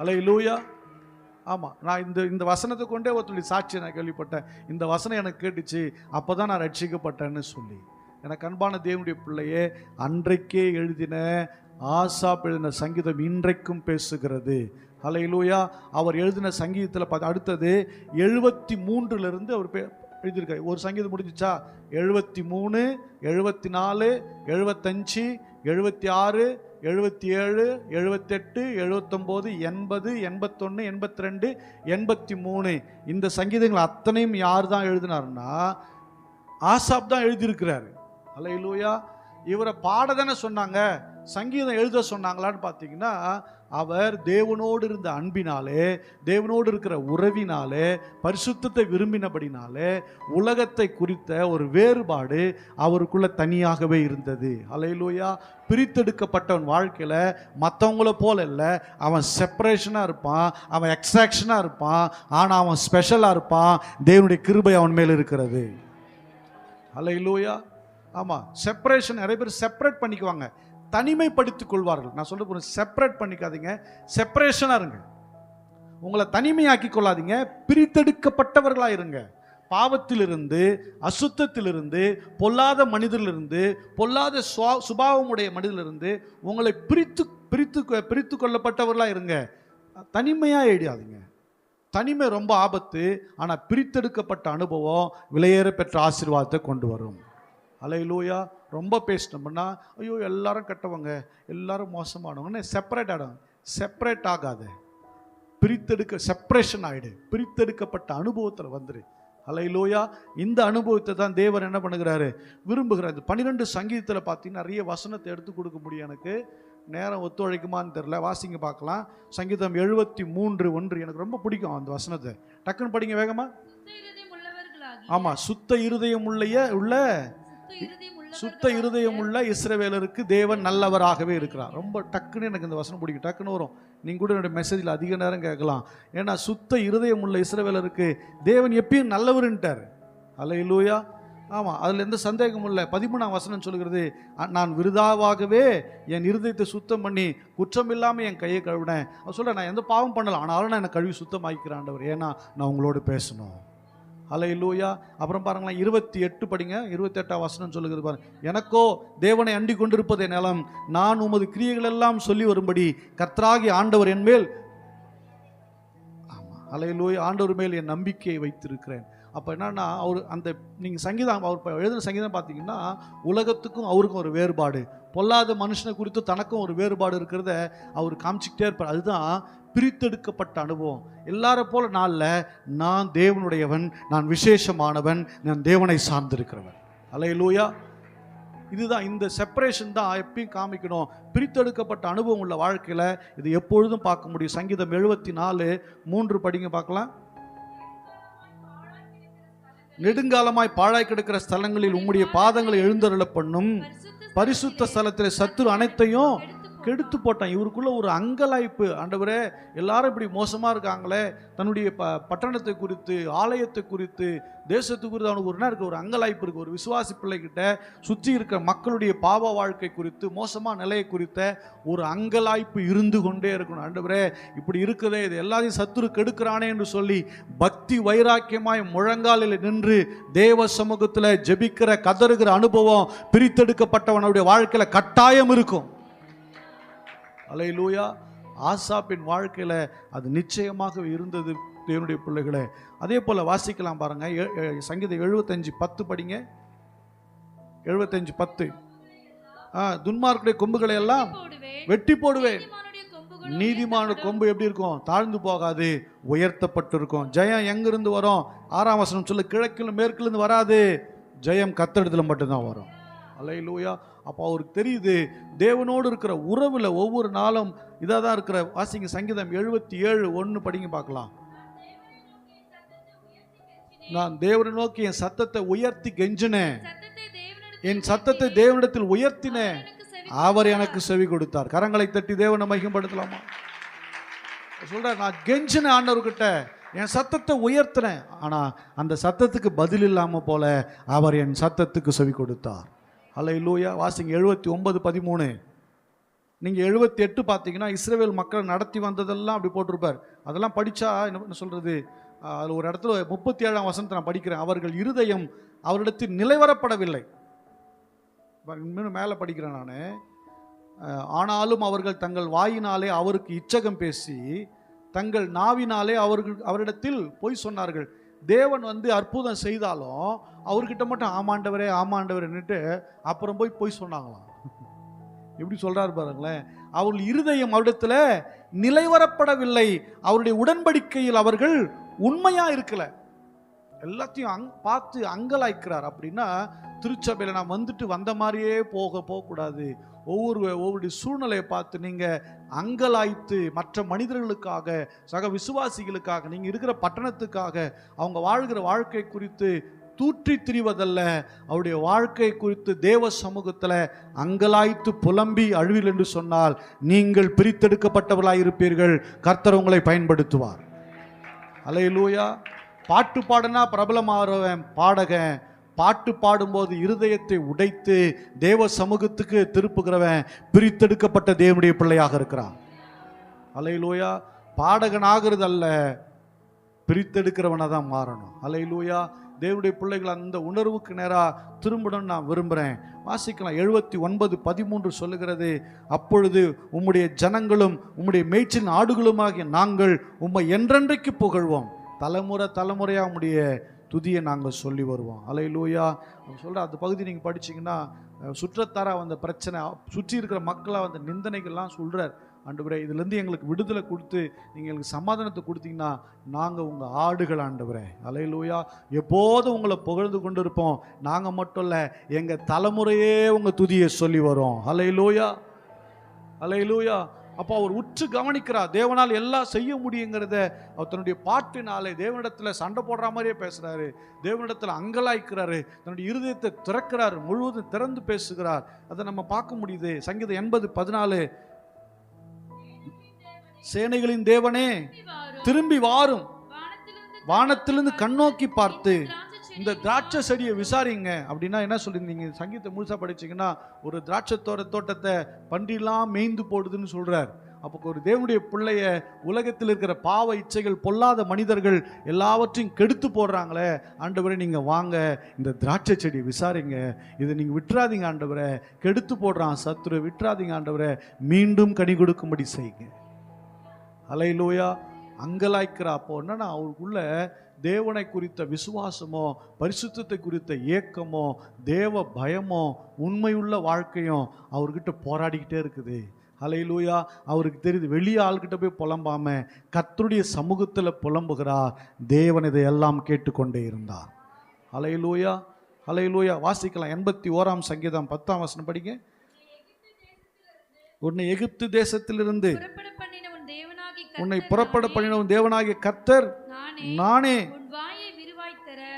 அல்லேலூயா. ஆமாம், நான் இந்த வசனத்தை கொண்டே ஒருத்தருடைய சாட்சியை நான் கேள்விப்பட்டேன். இந்த வசனம் எனக்கு கேட்டுச்சு, அப்போ தான் நான் ரட்சிக்கப்பட்டேன்னு சொல்லி. எனக்கு அன்பான தேவனுடைய பிள்ளையே, அன்றைக்கே எழுதின ஆசாப் எழுதின சங்கீதம் இன்றைக்கும் பேசுகிறது. ஹல்லேலூயா. அவர் எழுதின சங்கீதத்தில் அடுத்தது 73லிருந்து அவர் எழுதியிருக்காரு. ஒரு சங்கீதம் முடிஞ்சிச்சா? 73, 74, 75, 76, 77, 78, 79, 80, 81, 82, 83 இந்த சங்கீதங்கள் அத்தனையும் யார் தான் எழுதினார்னா ஆசாப் தான் எழுதியிருக்கிறாரு. அல்லேலூயா. இவரை பாட தானே சொன்னாங்க, சங்கீதம் எழுத சொன்னாங்களான்னு பார்த்தீங்கன்னா, அவர் தேவனோடு இருந்த அன்பினாலே, தேவனோடு இருக்கிற உறவினாலே, பரிசுத்தத்தை விரும்பினபடினாலே உலகத்தை குறித்த ஒரு வேறுபாடு அவருக்குள்ள தனியாகவே இருந்தது. அல்லேலூயா. பிரித்தெடுக்கப்பட்டவன் வாழ்க்கையில் மற்றவங்கள போல இல்லை, அவன் செப்பரேஷனாக இருப்பான், அவன் எக்ஸ்ட்ராக்ஷனாக இருப்பான், ஆனால் அவன் ஸ்பெஷலாக இருப்பான். தேவனுடைய கிருபை அவன் மேல் இருக்கிறது. அல்லேலூயா. ஆமாம், செப்பரேஷன். நிறைய பேர் செப்பரேட் பண்ணிக்குவாங்க, தனிமைப்படுத்திக் கொள்வார்கள். நான் சொல்ல போகிறேன், செப்பரேட் பண்ணிக்காதீங்க, செப்பரேஷனாக இருங்க. உங்களை தனிமையாக்கி கொள்ளாதீங்க, பிரித்தெடுக்கப்பட்டவர்களாக இருங்க. பாவத்திலிருந்து, அசுத்தத்திலிருந்து, பொல்லாத மனிதரிலிருந்து, பொல்லாத சுபாவமுடைய மனிதரிலிருந்து உங்களை பிரித்து கொள்ளப்பட்டவர்களாக இருங்க. தனிமையாக எழுதாதீங்க. தனிமை ரொம்ப ஆபத்து. ஆனால் பிரித்தெடுக்கப்பட்ட அனுபவம் விலையேற பெற்ற ஆசீர்வாதத்தை கொண்டு வரும். அல்லேலூயா. ரொம்ப பேசினோம்னா, ஐயோ எல்லாரும் கெட்டவங்க, எல்லாரும் மோசமானவங்கன்னு செப்பரேட் ஆகிடும். செப்பரேட் ஆகாத, செப்பரேஷன் ஆகிடு. பிரித்தெடுக்கப்பட்ட அனுபவத்தில் வந்துரு. அல்லேலூயா. இந்த அனுபவத்தை தான் தேவன் என்ன பண்ணுகிறாரு, விரும்புகிறார். 12 சங்கீதத்தில் பார்த்தீங்கன்னா நிறைய வசனத்தை எடுத்து கொடுக்க முடியும். எனக்கு நேரம் ஒத்துழைக்குமான்னு தெரியல, வாசிங்க பார்க்கலாம். சங்கீதம் 73:1 எனக்கு ரொம்ப பிடிக்கும் அந்த வசனத்தை. டக்குன்னு படிங்க வேகமா. ஆமாம், சுத்த இருதயம் உள்ள இஸ்ரவேலருக்கு தேவன் நல்லவராகவே இருக்கிறார். ரொம்ப டக்குன்னு எனக்கு இந்த வசனம் பிடிக்கும், டக்குன்னு வரும். நீங்கள் கூட என்னுடைய மெசேஜில் அதிக நேரம் கேட்கலாம். ஏன்னா சுத்த இருதயம் உள்ள இஸ்ரவேலருக்கு தேவன் எப்பயும் நல்லவருன்ட்டார். அல்லேலூயா. ஆமாம், அதில் எந்த சந்தேகமும் இல்லை. 13ஆம் வசனம் சொல்கிறது, நான் விருதாவாகவே என் இருதயத்தை சுத்தம் பண்ணி குற்றம் இல்லாமல் என் கையை கழுவினேன். அவர் சொல்கிறேன், நான் எந்த பாவம் பண்ணலாம், ஆனாலும் நான் என்னை கழுவி சுத்தமாக்கிறேன் ஆண்டவர், ஏன்னா நான் உங்களோடு பேசணும். அல்லேலூயா. அப்புறம் பாருங்களேன், 28 படிங்க. 28ஆம் வசனம் சொல்லுகிறது பாருங்க, எனக்கோ தேவனை அண்டிக் கொண்டிருப்பதே நலம், நான் உமது கிரியைகள் எல்லாம் சொல்லி வரும்படி கர்த்தராகிய ஆண்டவர் என் மேல், ஆமாம் அல்லேலூயா, ஆண்டவர் மேல் என் நம்பிக்கையை வைத்திருக்கிறேன். அப்போ என்னன்னா, அவர் அந்த நீங்கள் சங்கீதம் அவர் எழுதின சங்கீதம் பார்த்தீங்கன்னா, உலகத்துக்கும் அவருக்கும் ஒரு வேறுபாடு, பொல்லாத மனுஷனை குறித்து தனக்கும் ஒரு வேறுபாடு இருக்கிறத அவர் காமிச்சிக்கிட்டே இருப்பார். அதுதான் பிரித்தெடுக்கப்பட்ட அனுபவம். எல்லாரை போல நாளில் நான் தேவனுடையவன், நான் விசேஷமானவன், நான் தேவனை சார்ந்திருக்கிறவன். அல்லேலூயா. இதுதான், இந்த செப்பரேஷன் தான் எப்பயும் காமிக்கணும். பிரித்தெடுக்கப்பட்ட அனுபவம் உள்ள வாழ்க்கையில் இது எப்பொழுதும் பார்க்க முடியும். சங்கீதம் 74:3 படிங்க பார்க்கலாம். நெடுங்காலமாய் பாழாய் கிடக்கிற ஸ்தலங்களில் உம்முடைய பாதங்களை எழுந்தருள பண்ணும், பரிசுத்த ஸ்தலத்தில் சத்துரு அனைத்தையும் கெடுத்து போட்டான். இவருக்குள்ள ஒரு அங்கலாய்ப்பு, ஆண்டவரே எல்லாரும் இப்படி மோசமா இருக்காங்களே, தன்னுடைய பட்டணத்தை குறித்து, ஆலயத்தை குறித்து, தேசத்து குறித்து அவனுக்கு ஒரு இருக்கு, ஒரு அங்கலாய்ப்பு இருக்கு. ஒரு விசுவாசி பிள்ளைகிட்ட சுற்றி இருக்கிற மக்களுடைய பாவ வாழ்க்கை குறித்து, மோசமான நிலையை குறித்த ஒரு அங்கலாய்ப்பு இருந்து கொண்டே இருக்கணும். ஆண்டவரே இப்படி இருக்குதே, இது எல்லாத்தையும் சத்துரு கெடுக்கிறானே என்று சொல்லி பக்தி வைராக்கியமாய் முழங்காலில் நின்று தேவ சமூகத்தில் ஜெபிக்கிற கதறுகிற அனுபவம் பிரித்தெடுக்கப்பட்டவனுடைய வாழ்க்கையில கட்டாயம் இருக்கும். அல்லேலூயா. ஆசாப்பின் வாழ்க்கையில அது நிச்சயமாக இருந்தது தேவனுடைய பிள்ளைகளே. அதே போல வாசிக்கலாம் பாருங்க, சங்கீதம் 75:10 படிங்க. 75:10. துன்மார்க்குடைய கொம்புகளை எல்லாம் வெட்டி போடுவேன், நீதிமான கொம்பு எப்படி இருக்கும்? தாழ்ந்து போகாது, உயர்த்தப்பட்டிருக்கும். ஜெயம் எங்கிருந்து வரும்? 6ஆம் வசனம் சொல்லு, கிழக்கிலும் மேற்கிலிருந்து வராது, ஜெயம் கர்த்தரிடத்துல மட்டும்தான் வரும். அல்லேலூயா. அப்போ அவருக்கு தெரியுது தேவனோடு இருக்கிற உறவுல ஒவ்வொரு நாளும் இதாக தான் இருக்கிற. வாசிங்க சங்கீதம் 77:1 படிங்க பார்க்கலாம். நான் தேவனை நோக்கி என் சத்தத்தை உயர்த்தி கெஞ்சினேன், என் சத்தத்தை தேவனிடத்தில் உயர்த்தினேன், அவர் எனக்கு செவி கொடுத்தார். கரங்களை தட்டி தேவனை மகிமைப்படுத்தலாமா? சொல்ற, நான் கெஞ்சினேன் ஆண்டவர்கிட்ட, என் சத்தத்தை உயர்த்தினேன், ஆனா அந்த சத்தத்துக்கு பதில் இல்லாம போல அவர் என் சத்தத்துக்கு செவி கொடுத்தார். அல்லேலூயா. வாசிங்க 79:13. நீங்க 78 பார்த்தீங்கன்னா இஸ்ரவேல் மக்கள் நடத்தி வந்ததெல்லாம் அப்படி போட்டிருப்பார். அதெல்லாம் படிச்சா என்ன சொல்றது, அதில் ஒரு இடத்துல 37ஆம் வசனத்தை நான் படிக்கிறேன். அவர்கள் இருதயம் அவரிடத்தில் நிலைவரப்படவில்லை. இன்னும் மேலே படிக்கிறேன் நான். ஆனாலும் அவர்கள் தங்கள் வாயினாலே அவருக்கு இச்சகம் பேசி தங்கள் நாவினாலே அவரிடத்தில் பொய் சொன்னார்கள். தேவன் அற்புதம் செய்தாலும் அவர்கிட்ட மட்டும் ஆமாண்டவரே ஆமாண்டவர்ன்னுட்டு அப்புறம் போய் பொய் சொன்னாங்களாம். எப்படி சொல்றாரு பாருங்களேன். அவர்கள் இருதயம் அவரிடத்துல நிலைவரப்படவில்லை, அவருடைய உடன்படிக்கையில் அவர்கள் உண்மையா இருக்கல, எல்லாத்தையும் பார்த்து அங்கலாய்க்கிறார். அப்படின்னா திருச்சபையில் நான் வந்த மாதிரியே போகக்கூடாது. ஒவ்வொரு சூழ்நிலையை பார்த்து நீங்கள் அங்கலாய்த்து மற்ற மனிதர்களுக்காக, சக விசுவாசிகளுக்காக, நீங்கள் இருக்கிற பட்டணத்துக்காக, அவங்க வாழ்கிற வாழ்க்கை குறித்து தூற்றி திரிவதல்ல, அவருடைய வாழ்க்கை குறித்து தேவ சமூகத்தில் அங்கலாய்த்து புலம்பி அழுவில் என்று சொன்னால் நீங்கள் பிரித்தெடுக்கப்பட்டவர்களாக இருப்பீர்கள். கர்த்தர் உங்களை பயன்படுத்துவார். அல்லேலூயா. பாட்டு பாடினா பிரபலமாகிறவன் பாடகன், பாட்டு பாடும்போது இருதயத்தை உடைத்து தேவ சமூகத்துக்கு திருப்புகிறவன் பிரித்தெடுக்கப்பட்ட தேவனுடைய பிள்ளையாக இருக்கிறான். அல்லேலூயா. பாடகன் ஆகிறது அல்ல, பிரித்தெடுக்கிறவனை தான் மாறணும். அல்லேலூயா. தேவனுடைய பிள்ளைகள் அந்த உணர்வுக்கு நேராக திரும்பணும்னு நான் விரும்புகிறேன். வாசிக்கலாம். 79:13 சொல்லுகிறது, அப்பொழுது உம்முடைய ஜனங்களும் உம்முடைய மேய்ச்சின் ஆடுகளுமாகிய நாங்கள் உம்மை என்றென்றைக்கு புகழ்வோம், தலைமுறையாக உம்முடைய துதியை நாங்கள் சொல்லி வருவோம். அல்லேலூயா. சொல்கிற அந்த பகுதி நீங்கள் படிச்சிங்கன்னா சுற்றத்தாராக வந்த பிரச்சனை, சுற்றி இருக்கிற மக்களாக வந்த நிந்தனைகள்லாம் சொல்கிறார். ஆண்டவரே இதிலேருந்து எங்களுக்கு விடுதலை கொடுத்து நீங்கள் எங்களுக்கு சமாதானத்தை கொடுத்தீங்கன்னா நாங்கள் உங்கள் ஆடுகள் ஆண்டவரே. அல்லேலூயா. எப்போதும் உங்களை புகழ்ந்து கொண்டு இருப்போம். நாங்கள் மட்டும் இல்லை, எங்கள் தலைமுறையே உங்கள் துதியை சொல்லி வரோம். அல்லேலூயா. அல்லேலூயா. அப்போ அவர் உற்று கவனிக்கிறார். தேவனால் எல்லாம் செய்ய முடியுங்கிறத அவர் தன்னுடைய பாட்டினாலே தேவனிடத்தில் சண்டை போடுற மாதிரியே பேசுகிறாரு, தேவனிடத்தில் அங்கலாய்க்கிறாரு, தன்னுடைய இருதயத்தை திறக்கிறார், முழுவதும் திறந்து பேசுகிறார். அதை நம்ம பார்க்க முடியுது. சங்கீதம் 80:14, சேனைகளின் தேவனே திரும்பி வாரும், வானத்திலிருந்து கண்ணோக்கி பார்த்து இந்த திராட்சை செடியை விசாரிங்க. அப்படின்னா என்ன சொல்லியிருந்தீங்க? சங்கீதத்தை முழுசா படிச்சீங்கன்னா ஒரு திராட்சை தோட்டத்தை பண்டிலாம் மேய்ந்து போடுதுன்னு சொல்றார். அப்போ ஒரு தேவனுடைய பிள்ளைய உலகத்தில் இருக்கிற பாவ இச்சைகள், பொல்லாத மனிதர்கள் எல்லாவற்றையும் கெடுத்து போடுறாங்களே, ஆண்டவரே நீங்கள் வாங்க, இந்த திராட்சை செடியை விசாரிங்க, இதை நீங்கள் விட்டுறாதீங்க ஆண்டவரே, கெடுத்து போடுறான் சத்துரு, விட்டுறாதீங்க ஆண்டவரே, மீண்டும் கனி கொடுக்கும்படி செய்யுங்க. அல்லேலூயா. அங்கலாய்க்கிறா. அப்போ என்னன்னா அவருக்குள்ள தேவனை குறித்த விசுவாசமோ, பரிசுத்தத்தை குறித்த ஏக்கமோ, தேவ பயமோ, உண்மையுள்ள வாழ்க்கையும் அவர்கிட்ட போராடிக்கிட்டே இருக்குது. அல்லேலூயா. அவருக்கு தெரியுது, வெளியே ஆள்கிட்ட போய் புலம்பாம கர்த்தருடைய சமூகத்தில் புலம்புகிறார். தேவன் இதையெல்லாம் கேட்டுக்கொண்டே இருந்தார். அல்லேலூயா. அல்லேலூயா. வாசிக்கலாம். 81ஆம் சங்கீதம் 10ஆம் வசனம் படிங்க. உன்னை எகிப்து தேசத்திலிருந்து உன்னை புறப்பட பண்ணின உன் தேவனாகிய கர்த்தர் நானே,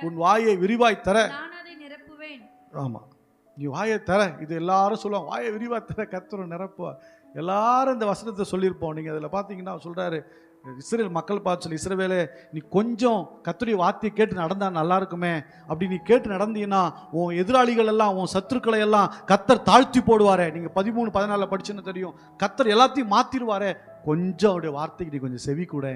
உன் வாயை விரிவாய் தர. ஆமா, நீ வாயை தர, இது எல்லாரும் சொல்லுவாங்க, வாயை விரிவா தர கர்த்தர் நிரப்புவார். எல்லாரும் இந்த வசனத்தை சொல்லியிருப்போம். நீங்கள் அதில் பார்த்தீங்கன்னா சொல்கிறாரு, இஸ்ரேல் மக்கள் பார்த்து சொல்லி, இஸ்ரவேலே நீ கொஞ்சம் கர்த்தருடைய வார்த்தையை கேட்டு நடந்தா நல்லா இருக்குமே, அப்படி நீ கேட்டு நடந்தீங்கன்னா உன் எதிராளிகள் எல்லாம், உன் சத்துருக்களை எல்லாம் கர்த்தர் தாழ்த்தி போடுவாரே. நீங்கள் 13-14 படிச்சுன்னு தெரியும், கர்த்தர் எல்லாத்தையும் மாற்றிடுவாரே, கொஞ்சம் அவருடைய வார்த்தைக்கு நீ கொஞ்சம் செவி கூட.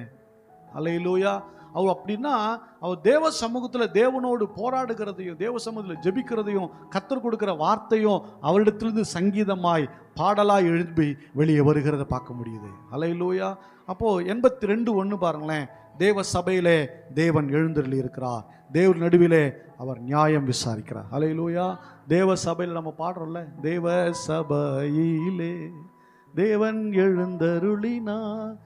அல்லேலூயா. அவர் அப்படின்னா அவர் தேவ சமூகத்தில் தேவனோடு போராடுகிறதையும், தேவ சமூகத்தில் ஜெபிக்கிறதையும், கர்த்தர் கொடுக்கிற வார்த்தையும் அவரிடத்திலிருந்து சங்கீதமாய் பாடலாய் எழுப்பி வெளியே வருகிறத பார்க்க முடியுது. அல்லேலூயா. அப்போது 82:1 பாருங்களேன், தேவ சபையிலே தேவன் எழுந்தருளி இருக்கிறார், தேவ நடுவிலே அவர் நியாயம் விசாரிக்கிறார். அல்லேலூயா. தேவ சபையில் நம்ம பாடுறோம்ல, தேவ சபையிலே தேவன் எழுந்தருளினார்.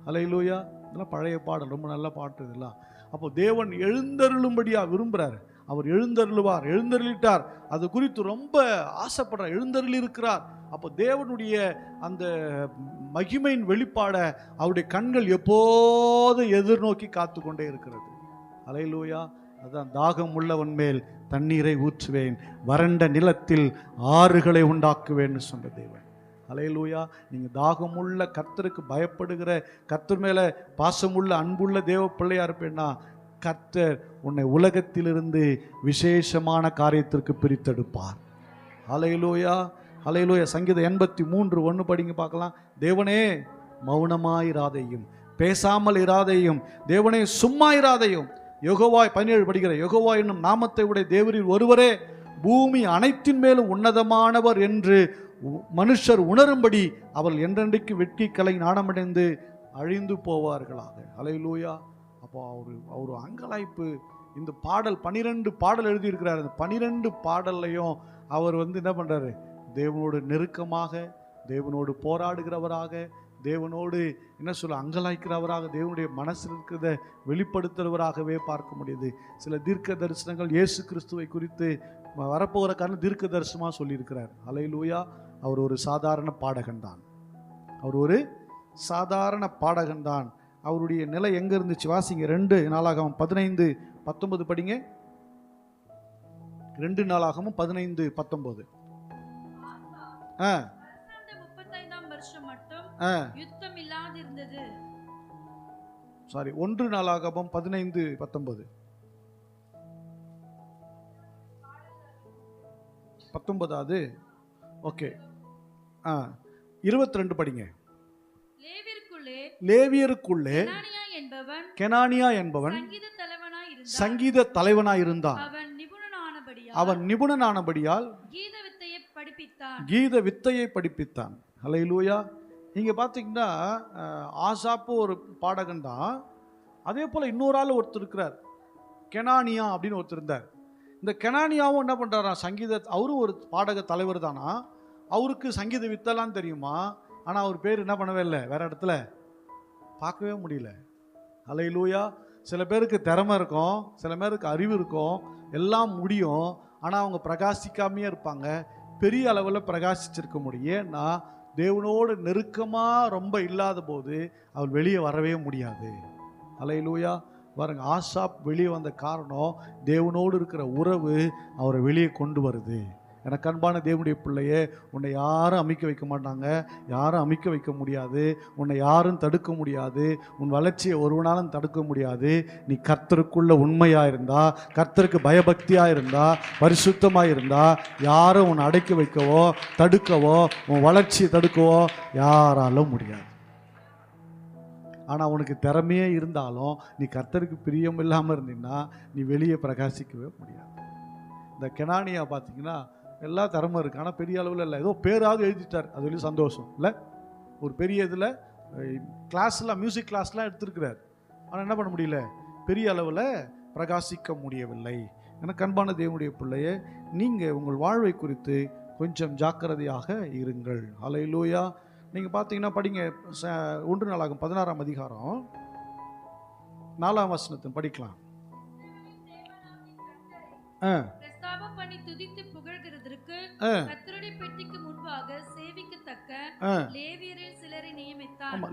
அல்லேலூயா. இதெல்லாம் பழைய பாடல், ரொம்ப நல்ல பாட்டு இதெல்லாம். அப்போ தேவன் எழுந்தருளும்படியா விரும்புகிறார், அவர் எழுந்தருளுவார், எழுந்தருளிட்டார், அது குறித்து ரொம்ப ஆசைப்படுறார், எழுந்தருளி இருக்கிறார். அப்போ தேவனுடைய அந்த மகிமையின் வெளிப்பாட அவருடைய கண்கள் எப்போது எதிர்நோக்கி காத்து கொண்டே இருக்கிறது. அல்லேலூயா. அதான் தாகம் உள்ளவன் மேல் தண்ணீரை ஊற்றுவேன், வறண்ட நிலத்தில் ஆறுகளை உண்டாக்குவேன்னு சொன்ன தேவன். அல்லேலூயா. நீங்கள் தாகமுள்ள கர்த்தருக்கு பயப்படுகிற, கர்த்தர் மேலே பாசமுள்ள அன்புள்ள தேவ பிள்ளையா இருப்பேன்னா, கர்த்தர் உன்னை உலகத்திலிருந்து விசேஷமான காரியத்திற்கு பிரித்தெடுப்பார். அல்லேலூயா. அல்லேலூயா. சங்கீதம் 83:1 படிங்க பார்க்கலாம். தேவனே மௌனமாயிராதையும், பேசாமல் இராதையும், தேவனே சும்மா இராதையும். யெகோவா 17 படிக்கிற, யெகோவா என்னும் நாமத்தை உடைய தேவரில் ஒருவரே பூமி அனைத்தின் மேலும் உன்னதமானவர் என்று மனுஷர் உணரும்படி அவள் என்றென்றைக்கு வெட்கி கலை நாணமடைந்து அழிந்து போவார்களாக. அல்லேலூயா. அப்போ அவர் அங்கலாய்ப்பு. இந்த பாடல் 12 பாடல் எழுதியிருக்கிறார். இந்த 12 பாடல்லையும் அவர் என்ன பண்ணுறாரு, தேவனோடு நெருக்கமாக, தேவனோடு போராடுகிறவராக, தேவனோடு என்ன சொல்ல அங்கலாய்க்கிறவராக, தேவனுடைய மனசில் இருக்கிறத வெளிப்படுத்துகிறவராகவே பார்க்க முடியுது. சில தீர்க்க தரிசனங்கள் இயேசு கிறிஸ்துவை குறித்து வரப்போகிற காரணம் தீர்க்க தரிசனமாக சொல்லியிருக்கிறார். அல்லேலூயா. அவர் ஒரு சாதாரண பாடகன்தான், அவர் ஒரு சாதாரண பாடகன்தான். அவருடைய நிலை எங்கே இருந்துச்சு வாசிங்க. 2 நாளாகமம் 15-19 படிங்க. 2 நாளாகமம் 15-19. 35ஆம் வருஷம் மட்டும் யுத்தம் இல்லாதிருந்தது. சாரி, 1 நாளாகமம் 15-19. 19வது. ஓகே. 22 படிங்க. லேவியருக்குள்ளே கெனானியா என்பவன் சங்கீத தலைவனாய் இருந்தான். அவன் நிபுணனானபடியால் கீத வித்தையை படிப்பித்தான். அல்லேலூயா. இங்க பாத்தீங்கன்னா ஆசாப்பு ஒரு பாடகன் தான். அதே போல இன்னொரு ஆள் ஒருத்தர் இருக்கிறார், கெனானியா அப்படின்னு ஒருத்தர் இருந்தார். இந்த கெனானியாவும் என்ன பண்றாரா, அவரும் ஒரு பாடக தலைவர் தானா. அவருக்கு சங்கீத வித்தெல்லாம் தெரியுமா, ஆனா அவர் பேர் என்ன பண்ணவே இல்லை, வேற இடத்துல பார்க்கவே முடியல. அல்லேலூயா. சில பேருக்கு திறமை இருக்கும், சில பேருக்கு அறிவு இருக்கும், எல்லாம் முடியும், ஆனால் அவங்க பிரகாசிக்காமையே இருப்பாங்க. பெரிய அளவில் பிரகாசிச்சிருக்க முடியும். ஏன்னா தேவனோடு நெருக்கமாக ரொம்ப இல்லாத போது அவள் வெளியே வரவே முடியாது. அல்லேலூயா. பாருங்க, ஆசாப் வெளியே வந்த காரணம் தேவனோடு இருக்கிற உறவு அவரை வெளியே கொண்டு வருது. எனக்கு அன்பான தேவனுடைய பிள்ளையே, உன்னை யாரும் அமைக்க வைக்க மாட்டாங்க, யாரும் அமைக்க வைக்க முடியாது, உன்னை யாரும் தடுக்க முடியாது, உன் வளர்ச்சியை ஒருவனாலும் தடுக்க முடியாது. நீ கர்த்தருக்குள்ள உண்மையாக இருந்தா, கர்த்தருக்கு பயபக்தியாக இருந்தா, பரிசுத்தமாக இருந்தா, யாரும் உன்னை அடக்கி வைக்கவோ தடுக்கவோ உன் வளர்ச்சியை தடுக்கவோ யாராலும் முடியாது. ஆனால் உனக்கு திறமையே இருந்தாலும் நீ கர்த்தருக்கு பிரியம் இல்லாமல் இருந்தீங்கன்னா நீ வெளியே பிரகாசிக்கவே முடியாது. இந்த கெனானியா பார்த்தீங்கன்னா எல்லா திறமை இருக்குது, ஆனால் பெரிய அளவில் இல்லை. ஏதோ பேராவது எழுதிட்டார், அது வெளியே சந்தோஷம் இல்லை. ஒரு பெரிய இதில் கிளாஸ்லாம், மியூசிக் கிளாஸ்லாம் எடுத்திருக்கிறார், ஆனால் என்ன பண்ண முடியல, பெரிய அளவில் பிரகாசிக்க முடியவில்லை. எனக்கு அன்பான தேவனுடைய பிள்ளையே, நீங்கள் உங்கள் வாழ்வை குறித்து கொஞ்சம் ஜாக்கிரதையாக இருங்கள். அல்லேலூயா. நீங்கள் பார்த்தீங்கன்னா படிங்க, 1 நாளாகமம் 16ஆம் அதிகாரம் 4ஆம் வசனத்தை படிக்கலாம்.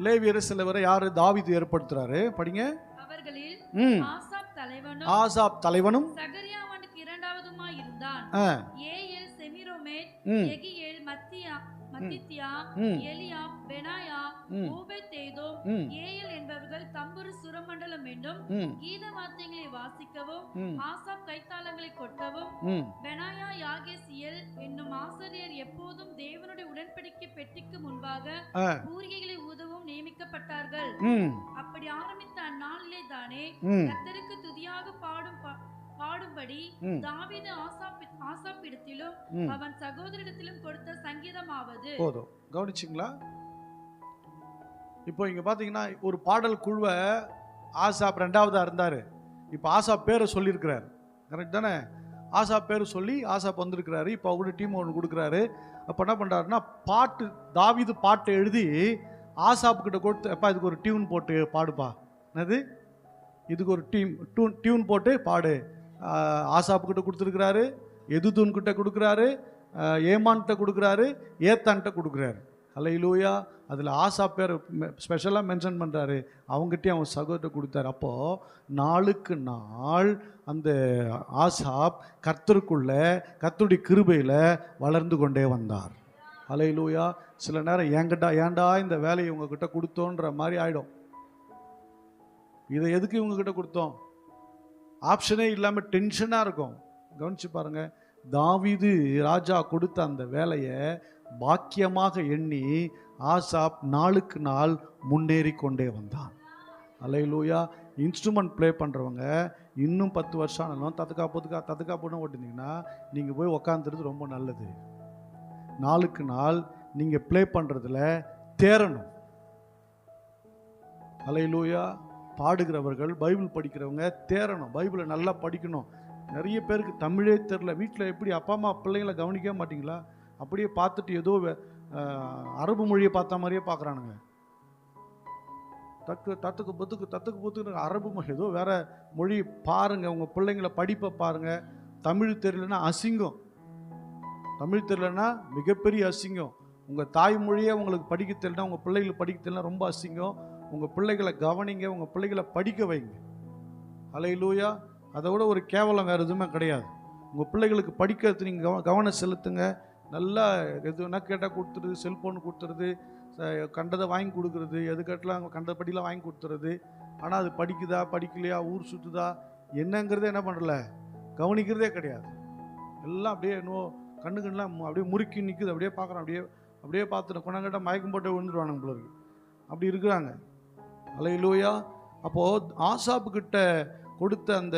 லேவியர் சிலவரை யாரு தாவீது ஏற்படுத்துறாரு, படிங்க. ஆசாப் தலைவனும் சகரியாவுக்கு இரண்டாவதுமாய் இருந்தான். ஏயேல் எகியேல், மத்தித்தியா, எலியா, பெனாயா, ஓபேதேதோம், ஏயல் என்பவர்கள் தம்புரு சுரமண்டலம் என்னும் கீத வாத்தியங்களை வாசிக்கவும் ஆசாப் கைத்தாளங்களை கொட்டவும், பெனாயா, யாகேசியல் என்னும் ஆசாரியர் எப்போதும் தேவனுடைய உடன்படிக்கை பெட்டிக்கு முன்பாக பூரிகைகளை ஊதவும் நியமிக்கப்பட்டார்கள். அப்படி ஆரம்பித்த அந்நாளிலே தானே கர்த்தருக்கு துதியாக பாடும்படி தாவீது ஆசாப்பிடத்திலும் அவன் சகோதரிடத்திலும் கொடுத்த சங்கீதமாவது. போதும், கவனிச்சிங்களா? இப்போ இங்க பாத்தீங்கன்னா ஒரு பாடல் குழுவை ஆசாப் ரெண்டாவதா இருந்தாரு. இப்போ ஆசாப் பேரை சொல்லியிருக்கிறார், கரெக்ட் தானே? ஆசாப் பேரை சொல்லி ஆசாப் வந்திருக்கிறாரு. இப்போ அவருடைய டீம் ஒன்று கொடுக்குறாரு. அப்போ என்ன பண்ணுறாருன்னா, பாட்டு தாவீது பாட்டை எழுதி ஆசாப் கிட்ட கொடுத்து, அப்பா இதுக்கு ஒரு டியூன் போட்டு பாடுப்பா, என்னது இதுக்கு ஒரு டியூன் போட்டு பாடு. ஆசாப் கிட்ட கொடுத்துருக்கிறாரு, எதுதூன் கிட்ட கொடுக்குறாரு, ஏமான்கிட்ட கொடுக்குறாரு, ஏத்தான்கிட்ட கொடுக்குறாரு. அல்லேலூயா. அதில் ஆசாப் பேர் ஸ்பெஷலாக மென்ஷன் பண்ணுறாரு. அவங்ககிட்டயும் அவன் சகோதரத்தை கொடுத்தாரு. அப்போது நாளுக்கு நாள் அந்த ஆசாப் கர்த்தருக்குள்ள கர்த்தருடைய கிருபையில் வளர்ந்து கொண்டே வந்தார். அல்லேலூயா. சில நேரம் ஏன்டா இந்த வேலையை இவங்ககிட்ட கொடுத்தோன்ற மாதிரி ஆகிடும். இதை எதுக்கு இவங்ககிட்ட கொடுத்தோம்? ஆப்ஷனே இல்லாமல் டென்ஷனாக இருக்கும். கவனிச்சு பாருங்க, தாவீது ராஜா கொடுத்த அந்த வேலையை பாக்கியமாக எண்ணி ஆசாப் நாளுக்கு நாள் முன்னேறி கொண்டே வந்தான். அல்லேலூயா. இன்ஸ்ட்ருமெண்ட் ப்ளே பண்ணுறவங்க இன்னும் 10 வருஷம் ஆனாலும் தத்துக்காப்புன்னு ஓட்டிருந்தீங்கன்னா நீங்கள் போய் உக்காந்துறது ரொம்ப நல்லது. நாளுக்கு நாள் நீங்கள் ப்ளே பண்ணுறதுல தேரணும். அல்லேலூயா. பாடுகிறவர்கள், பைபிள் படிக்கிறவங்க தேரணும், பைபிளை நல்லா படிக்கணும். நிறைய பேருக்கு தமிழே தெரில. வீட்டில் எப்படி அப்பா அம்மா பிள்ளைங்களை கவனிக்கவே மாட்டிங்களா? அப்படியே பார்த்துட்டு ஏதோ அரபு மொழியை பார்த்த மாதிரியே பார்க்குறானுங்க. தத்துக்கு பொத்துக்கு அரபு மொழி ஏதோ வேற மொழி பாருங்கள். உங்கள் பிள்ளைங்களை படிப்பை பாருங்கள். தமிழ் தெரியலன்னா அசிங்கம். தமிழ் தெரியலன்னா மிகப்பெரிய அசிங்கம். உங்கள் தாய்மொழியே உங்களுக்கு படிக்க தெரியலனா, உங்கள் பிள்ளைகளுக்கு படிக்க தெரியலனா ரொம்ப அசிங்கம். உங்கள் பிள்ளைகளை கவனிங்க, உங்கள் பிள்ளைகளை படிக்க வைங்க. அல்லேலூயா. அதை விட ஒரு கேவலம் வேறு எதுவுமே கிடையாது. உங்கள் பிள்ளைகளுக்கு படிக்கிறது நீங்கள் கவனம் செலுத்துங்க. நல்லா எதுனா கேட்டால் கொடுத்துருது, செல்ஃபோன் கொடுத்துருது, கண்டதை வாங்கி கொடுக்குறது, எது கேட்டலாம் கண்டபடிலாம் வாங்கி கொடுத்துறது. ஆனால் அது படிக்குதா படிக்கலையா, ஊர் சுற்றுதா என்னங்கிறதே என்ன பண்ணுறல, கவனிக்கிறதே கிடையாது. எல்லாம் அப்படியே இன்னும் கண்ணுக்கெல்லாம் அப்படியே முறுக்கி நிற்குது. அப்படியே பார்க்குறோம், அப்படியே பார்த்துட்டு கொண்டாங்கிட்ட மயக்கம் போட்டு விழுந்துருவானுங்க பிள்ளைக்கு. அப்படி இருக்கிறாங்க. அல்லேலூயா. அப்போது ஆசாப்புக்கிட்ட கொடுத்த அந்த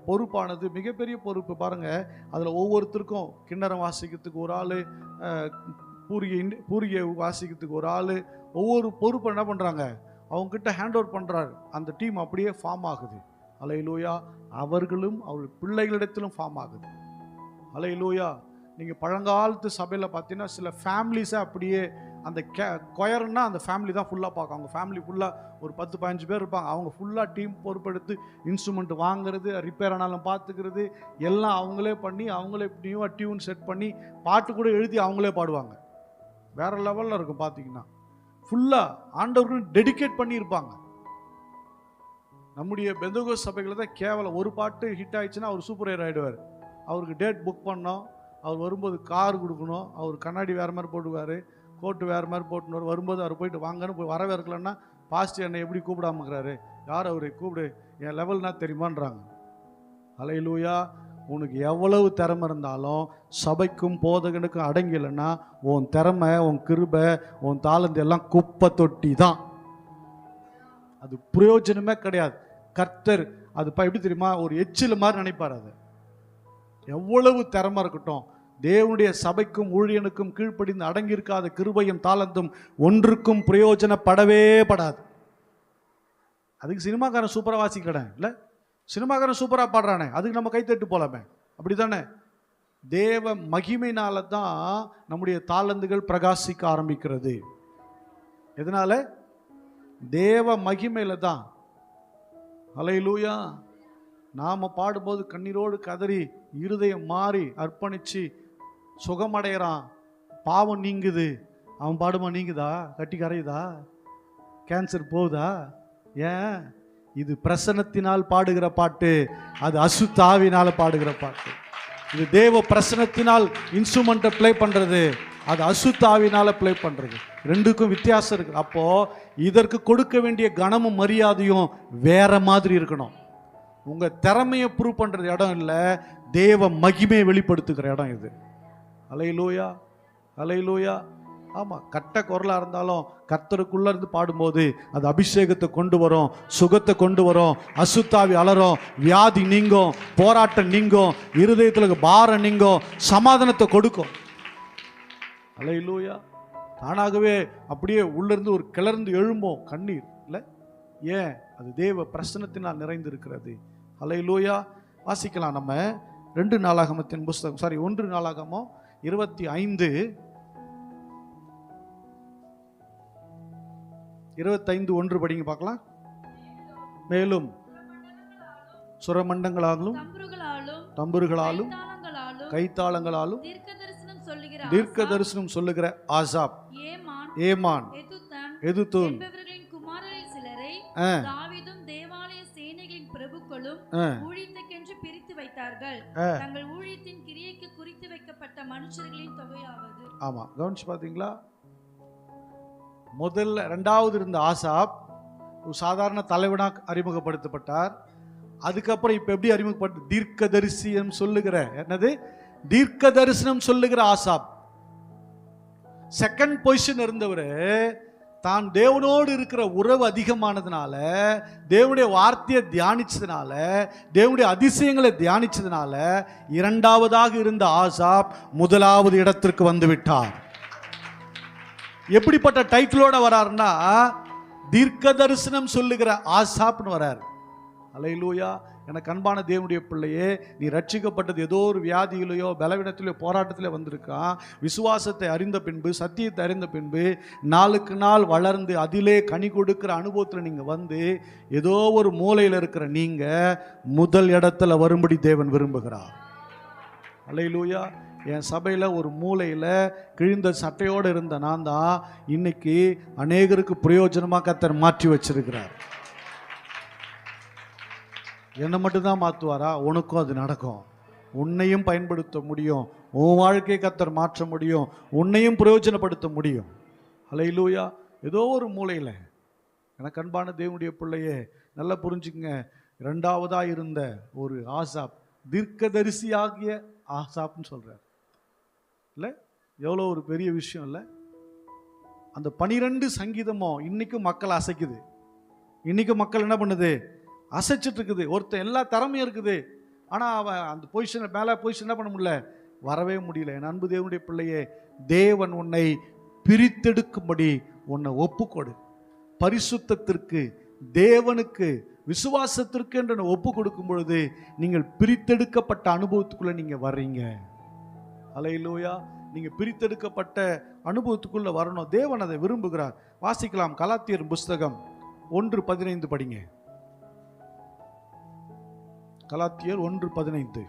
பொறுப்பானது மிகப்பெரிய பொறுப்பு. பாருங்கள், அதில் ஒவ்வொருத்தருக்கும் கிண்ணறம் வாசிக்கிறதுக்கு ஒரு ஆள், பூரிகை வாசிக்கிறதுக்கு ஒரு ஆள், ஒவ்வொரு பொறுப்பை என்ன பண்ணுறாங்க அவங்கக்கிட்ட ஹேண்ட் ஓவர் பண்ணுறாரு. அந்த டீம் அப்படியே ஃபார்ம் ஆகுது. அல்லேலூயா. அவர்களும் அவர்கள் பிள்ளைகளிடத்திலும் ஃபார்ம் ஆகுது. அல்லேலூயா. நீங்கள் பழங்காலத்து சபையில் பார்த்தீங்கன்னா சில ஃபேமிலிஸை அப்படியே அந்த கொயர்னா அந்த ஃபேமிலி தான் ஃபுல்லாக பார்க்கும். அவங்க ஃபேமிலி ஃபுல்லாக ஒரு 10-15 பேர் இருப்பாங்க. அவங்க ஃபுல்லாக டீம் பொறுப்பெடுத்து இன்ஸ்ட்ருமெண்ட் வாங்குறது, ரிப்பேர் ஆனாலும் பார்த்துக்கிறது, எல்லாம் அவங்களே பண்ணி அவங்களே நியூவாக டியூன் செட் பண்ணி பாட்டு கூட எழுதி அவங்களே பாடுவாங்க. வேறு லெவலில் இருக்கும். பார்த்தீங்கன்னா ஃபுல்லாக ஆண்டவர்கள் டெடிகேட் பண்ணியிருப்பாங்க. நம்முடைய பெந்தகோஸ்து சபைகளில் தான் கேவலம் ஒரு பாட்டு ஹிட் ஆயிடுச்சுன்னா அவர் சூப்பர் ஹீரோ ஆகிடுவார். அவருக்கு டேட் புக் பண்ணோம், அவர் வரும்போது கார் கொடுக்கணும், அவர் கண்ணாடி வேறு மாதிரி போட்டுவார், கோட்டு வேறு மாதிரி போட்டுன்னு வரும்போது அவர் போயிட்டு வாங்கன்னு போய் வரவே இருக்கலன்னா பாஸ்டர் என்னை எப்படி கூப்பிடாமக்கிறாரு, யார் அவர் கூப்பிடு, என் லெவல்னா தெரியுமான்றாங்க. அல்லேலூயா. உனக்கு எவ்வளவு திறமை இருந்தாலும் சபைக்கும் போதகனுக்கும் அடங்கலைன்னா உன் திறமை, உன் கிருபை, உன் தாளந்து எல்லாம் குப்பை தொட்டி தான். அது பிரயோஜனமே கிடையாது. கர்த்தர் அது எப்படி தெரியுமா, ஒரு எச்சில் மாதிரி நினைப்பார். அது எவ்வளவு திறமை இருக்கட்டும், தேவனுடைய சபைக்கும் ஊழியனுக்கும் கீழ்ப்படிந்து அடங்கியிருக்காத கிருபையும் தாளந்தும் ஒன்றுக்கும் பிரயோஜனப்படவே படாது. அதுக்கு சினிமாக்காரன் சூப்பராக வாசிக்கிறேன் இல்லை, சினிமாக்காரன் சூப்பராக பாடுறானே, அதுக்கு நம்ம கைத்தட்டு போலாமே, அப்படி தானே? தேவ மகிமையினால தான் நம்முடைய தாளந்துகள் பிரகாசிக்க ஆரம்பிக்கிறது. எதனால? தேவ மகிமையில தான். அல்லேலூயா. நாம் பாடும்போது கண்ணீரோடு கதறி இருதயம் மாறி அர்ப்பணித்து சுகமடைகிறான், பாவம் நீங்குது. அவன் பாடுமா நீங்குதா? கட்டி கரையுதா? கேன்சர் போகுதா? ஏன்? இது பிரசன்னத்தினால் பாடுகிற பாட்டு, அது அசுத்தாவினால் பாடுகிற பாட்டு. இது தேவ பிரசனத்தினால் இன்ஸ்ட்ருமெண்ட்டை ப்ளே பண்றது, அது அசுத்தாவினால ப்ளே பண்றது. ரெண்டுக்கும் வித்தியாசம் இருக்கு. அப்போ இதற்கு கொடுக்க வேண்டிய கனமும் மரியாதையும் வேற மாதிரி இருக்கணும். உங்க திறமையை ப்ரூவ் பண்றது இடம் இல்லை, தேவ மகிமையை வெளிப்படுத்துகிற இடம் இது. அல்லேலூயா, அல்லேலூயா. ஆமா, கட்ட குரலா இருந்தாலும் கர்த்தருக்குள்ள இருந்து பாடும்போது அது அபிஷேகத்தை கொண்டு வரும், சுகத்தை கொண்டு வரும், அசுத்தாவி அலரும், வியாதி நீங்கும், போராட்டம் நீங்கும், இருதயத்துல பாரம் நீங்கும், சமாதானத்தை கொடுக்கும். அல்லேலூயா. தானாகவே அப்படியே உள்ளிருந்து ஒரு கிளர்ந்து எழும்போம் கண்ணீர் இல்லை. ஏன்? அது தேவ பிரசன்னத்தினால் நிறைந்திருக்கிறது. அல்லேலூயா. வாசிக்கலாம் நம்ம 2 நாளாகமத்தின் புஸ்தகம், 1 நாளாகமம் 25:1 படிங்க பார்க்கலாம். மேலும் சுரமண்டங்களாலும் தம்புருகளாலும் கைத்தாளங்களாலும் தீர்க்க தரிசனம் சொல்லுகிற ஆசாப், ஏமான், எதுத்தூன் குமாரரில் சிலரை தாவீதும் தேவாலய சேனைகளின் பிரபுக்களும் ஊழியத்துக்கென்று பிரித்து வைத்தார்கள். தங்கள் ஊழியத்தின் கிரியைக்கு குறித்து வைக்கப்பட்ட மனுஷர்களின் தொகையாவது. ஆமா, கவனிச்சு பாத்தீங்களா? முதல்ல 2வது இருந்த ஆசாப் ஒரு சாதாரண தலைவனா அறிமுகப்படுத்தப்பட்டார். அதுக்கப்புறம் இப்ப எப்படி அறிமுகப்பட்டு தீர்க்க தரிசனம் சொல்லுகிற, என்னது தீர்க்க தரிசனம் சொல்லுகிற ஆசாப். செகண்ட் பொசிஷன் இருந்தவர் தான் தேவனோடு இருக்கிற உறவு அதிகமானதுனால, தேவனுடைய வார்த்தையை தியானிச்சதுனால, தேவனுடைய அதிசயங்களை தியானிச்சதுனால 2வதாக இருந்த ஆசாப் 1வது இடத்திற்கு வந்து விட்டார். எப்படிப்பட்ட டைட்டிலோட வராருன்னா தீர்க்க தரிசனம் சொல்லுகிற ஆசாப்னு வரார். அல்லேலூயா. எனக்கு அன்பான தேவனுடைய பிள்ளையே, நீ ரட்சிக்கப்பட்டது ஏதோ ஒரு வியாதியிலையோ பலவீனத்திலோ போராட்டத்திலே வந்திருக்கான். விசுவாசத்தை அறிந்த பின்பு, சத்தியத்தை அறிந்த பின்பு, நாளுக்கு நாள் வளர்ந்து அதிலே கனி கொடுக்கிற அனுபவத்தில் நீங்கள் வந்து ஏதோ ஒரு மூலையில் இருக்கிற நீங்கள் முதல் இடத்துல வரும்படி தேவன் விரும்புகிறார். அல்லேலூயா. என் சபையில் ஒரு மூலையில் கிழிந்த சட்டையோடு இருந்த நான் தான் இன்னைக்கு அநேகருக்கு பிரயோஜனமாக கர்த்தர் மாற்றி வச்சிருக்கிறார். என்னை மட்டும்தான் மாற்றுவாரா? உனக்கும் அது நடக்கும். உன்னையும் பயன்படுத்த முடியும், உன் வாழ்க்கையை கர்த்தர் மாற்ற முடியும், உன்னையும் பிரயோஜனப்படுத்த முடியும். அல்லேலூயா. ஏதோ ஒரு மூலையில் எனக்கு அன்பான தேவனுடைய பிள்ளையே நல்லா புரிஞ்சுக்குங்க. 2வதாக இருந்த ஒரு ஆசாப் தீர்க்கதரிசியாகிய ஆசாப்னு சொல்கிறார். இல்லை, எவ்வளோ ஒரு பெரிய விஷயம் இல்லை? அந்த 12 சங்கீதமும் இன்னைக்கும் மக்கள் அசைக்குது. இன்னைக்கும் மக்கள் என்ன பண்ணுது? அசைச்சிட்டு இருக்குது. ஒருத்தன் எல்லா திறமையும் இருக்குது, ஆனால் அவன் அந்த பொசிஷனை மேலே பொசிஷன் என்ன பண்ண முடியல, வரவே முடியல. என் அன்பு தேவனுடைய பிள்ளையே, தேவன் உன்னை பிரித்தெடுக்கும்படி உன்னை ஒப்புக்கொடு. பரிசுத்தத்திற்கு, தேவனுக்கு, விசுவாசத்திற்கு என்று ஒப்பு கொடுக்கும் பொழுது நீங்கள் பிரித்தெடுக்கப்பட்ட அனுபவத்துக்குள்ள நீங்க வர்றீங்க. அல்லேலூயா. நீங்க பிரித்தெடுக்கப்பட்ட அனுபவத்துக்குள்ள வரணும். தேவன் அதை விரும்புகிறார். வாசிக்கலாம். கலாத்தியர் புஸ்தகம் 1:15 படிங்க. கலாத்தியர் 1:15.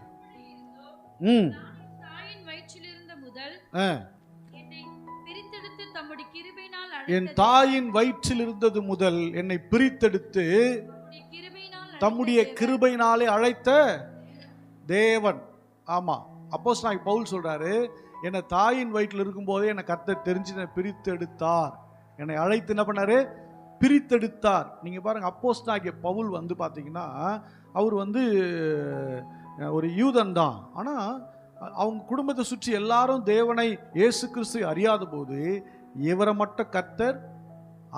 என் தாயின் வயிற்றில் இருந்தது முதல் என்னை பிரித்தெடுத்து தம்முடைய கிருபையினாலே அழைத்த தேவன். ஆமா, அப்போஸ்தலனாகிய பவுல் சொல்றாரு, என்னை தாயின் வயிற்றில் இருக்கும் போதே என்னை கர்த்தர் தெரிஞ்சு என்னை பிரித்தெடுத்தார், என்னை அழைத்து என்ன பண்ணாரு? பிரித்தெடுத்தார். நீங்க பாருங்க, அப்போஸ்தலனாகிய பவுல் வந்து பாத்தீங்கன்னா அவர் வந்து ஒரு யூதன் தான். ஆனா அவங்க குடும்பத்தை சுற்றி எல்லாரும் தேவனை இயேசு கிறிஸ்து அறியாத போது இவரை மட்டும் கர்த்தர்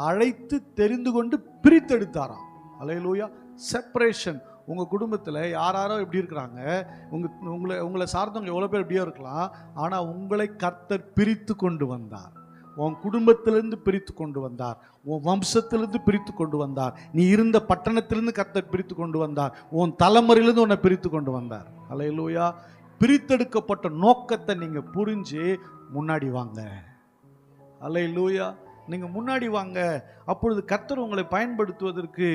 அழைத்து தெரிந்து கொண்டு பிரித்தெடுத்தாராம். அல்லேலூயா. செப்பரேஷன். உங்கள் குடும்பத்தில் யாராரோ எப்படி இருக்கிறாங்க, உங்களை சார்ந்தவங்க எவ்வளோ பேர் எப்படியோ இருக்கலாம், ஆனால் உங்களை கர்த்தர் பிரித்து கொண்டு வந்தார். உன் குடும்பத்திலிருந்து பிரித்து கொண்டு வந்தார், உன் வம்சத்திலிருந்து பிரித்து கொண்டு வந்தார், நீ இருந்த பட்டணத்திலிருந்து கர்த்தர் பிரித்து கொண்டு வந்தார், உன் தலைமுறையிலிருந்து உன்னை பிரித்து கொண்டு வந்தார். அல்லேலூயா. பிரித்தெடுக்கப்பட்ட நோக்கத்தை நீங்கள் புரிஞ்சு முன்னாடி வாங்க. அல்லேலூயா. நீங்கள் முன்னாடி வாங்க. அப்பொழுது கர்த்தர் உங்களை பயன்படுத்துவதற்கு